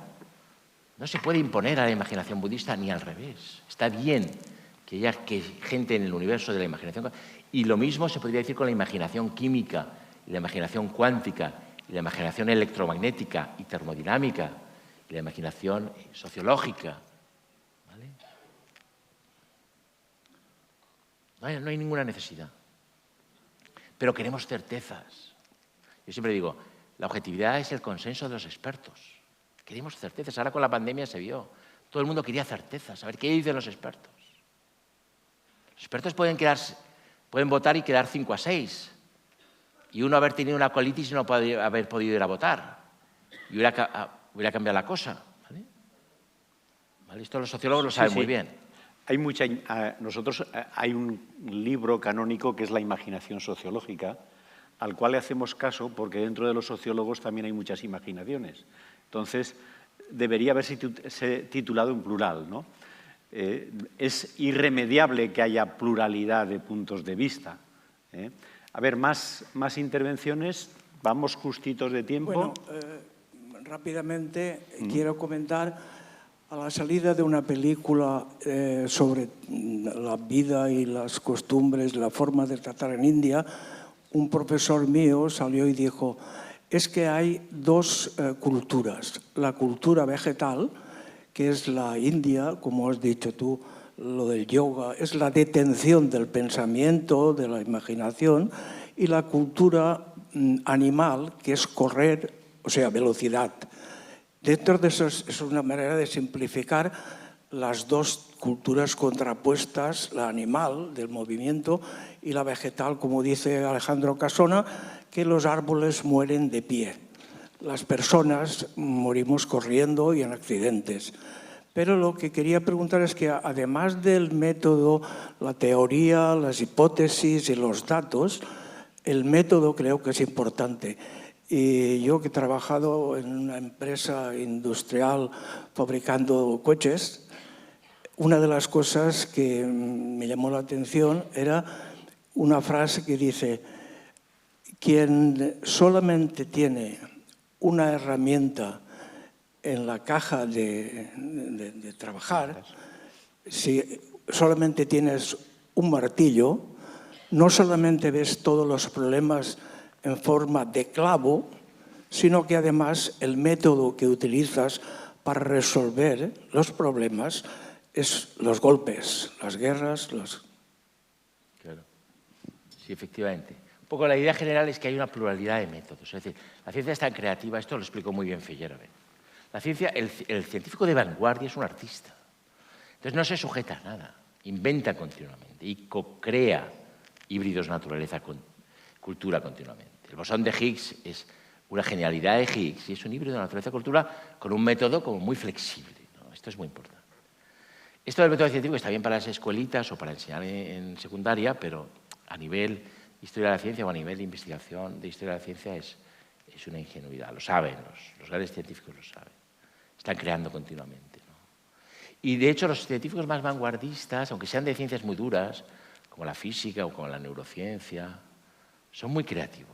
no se puede imponer a la imaginación budista ni al revés. Está bien que haya gente en el universo de la imaginación. Y lo mismo se podría decir con la imaginación química, y la imaginación cuántica, y la imaginación electromagnética y termodinámica, y la imaginación sociológica. ¿Vale? No hay ninguna necesidad. Pero queremos certezas. Yo siempre digo, la objetividad es el consenso de los expertos. Queremos certezas. Ahora con la pandemia se vio. Todo el mundo quería certezas. A ver, ¿qué dicen los expertos? Los expertos pueden votar y quedar 5-6. Y uno haber tenido una colitis y no haber podido ir a votar. Y hubiera cambiado la cosa. ¿Vale? Esto los sociólogos lo saben muy bien. Hay hay un libro canónico que es La imaginación sociológica, al cual le hacemos caso porque dentro de los sociólogos también hay muchas imaginaciones. Entonces, debería haberse titulado en plural, ¿no? es irremediable que haya pluralidad de puntos de vista. A ver, más intervenciones. Vamos justitos de tiempo. Bueno, rápidamente quiero comentar, a la salida de una película sobre la vida y las costumbres, la forma de tratar en India, un profesor mío salió y dijo, es que hay dos culturas, la cultura vegetal, que es la India, como has dicho tú, lo del yoga, es la detención del pensamiento, de la imaginación, y la cultura animal, que es correr, o sea, velocidad. Dentro de eso es una manera de simplificar las dos culturas contrapuestas, la animal, del movimiento, y la vegetal, como dice Alejandro Casona, que los árboles mueren de pie. Las personas morimos corriendo y en accidentes. Pero lo que quería preguntar es que, además del método, la teoría, las hipótesis y los datos, el método creo que es importante. Y yo, que he trabajado en una empresa industrial fabricando coches, una de las cosas que me llamó la atención era una frase que dice: quien solamente tiene una herramienta en la caja de trabajar, si solamente tienes un martillo, no solamente ves todos los problemas en forma de clavo, sino que además el método que utilizas para resolver los problemas es los golpes, las guerras, los... Claro. Sí, efectivamente. Un poco la idea general es que hay una pluralidad de métodos. Es decir, la ciencia es tan creativa, esto lo explicó muy bien Feyerabend. La ciencia, el científico de vanguardia es un artista. Entonces no se sujeta a nada, inventa continuamente y co-crea híbridos naturaleza con cultura continuamente. El bosón de Higgs es una genialidad de Higgs y es un híbrido de naturaleza-cultura con un método como muy flexible, ¿no? Esto es muy importante. Esto del método científico está bien para las escuelitas o para enseñar en secundaria, pero a nivel historia de la ciencia o a nivel de investigación de historia de la ciencia es una ingenuidad. Lo saben, los grandes científicos lo saben. Están creando continuamente, ¿no? Y de hecho los científicos más vanguardistas, aunque sean de ciencias muy duras, como la física o como la neurociencia, son muy creativos.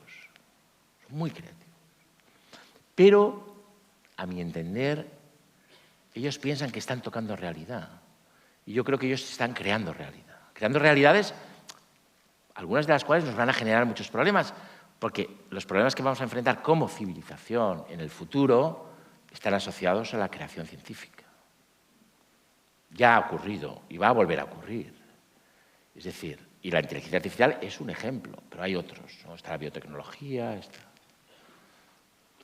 Muy creativos. Pero, a mi entender, ellos piensan que están tocando realidad. Y yo creo que ellos están creando realidad. Creando realidades, algunas de las cuales nos van a generar muchos problemas, porque los problemas que vamos a enfrentar como civilización en el futuro están asociados a la creación científica. Ya ha ocurrido y va a volver a ocurrir. Es decir, y la inteligencia artificial es un ejemplo, pero hay otros, ¿no? Está la biotecnología, está...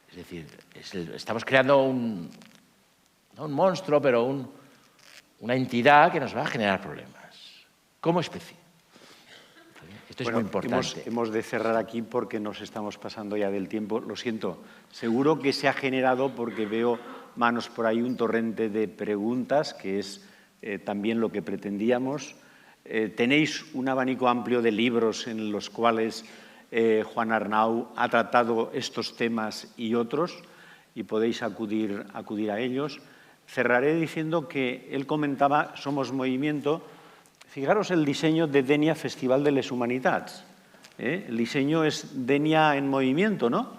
Es decir, estamos creando no un monstruo, pero una entidad que nos va a generar problemas, como especie. Esto es muy importante. Hemos de cerrar aquí porque nos estamos pasando ya del tiempo. Lo siento, seguro que se ha generado, porque veo manos por ahí, un torrente de preguntas, que es también lo que pretendíamos. Tenéis un abanico amplio de libros en los cuales Juan Arnau ha tratado estos temas y otros, y podéis acudir a ellos. Cerraré diciendo que él comentaba Somos Movimiento. Fijaros el diseño de Denia Festival de les Humanitats. El diseño es Denia en movimiento, ¿no?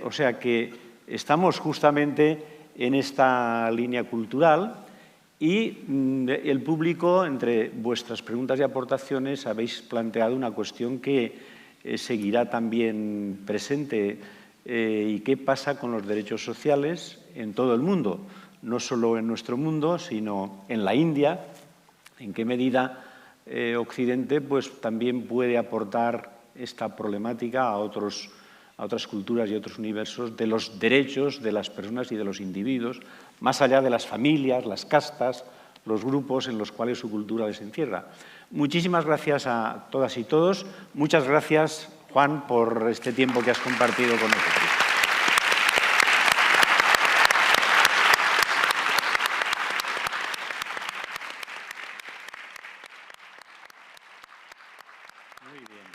O sea que estamos justamente en esta línea cultural. Y el público, entre vuestras preguntas y aportaciones, habéis planteado una cuestión que seguirá también presente. ¿Y qué pasa con los derechos sociales en todo el mundo? No solo en nuestro mundo, sino en la India. ¿En qué medida Occidente pues, también puede aportar esta problemática a otras culturas y otros universos de los derechos de las personas y de los individuos, más allá de las familias, las castas, los grupos en los cuales su cultura les encierra? Muchísimas gracias a todas y todos. Muchas gracias, Juan, por este tiempo que has compartido con nosotros. Muy bien.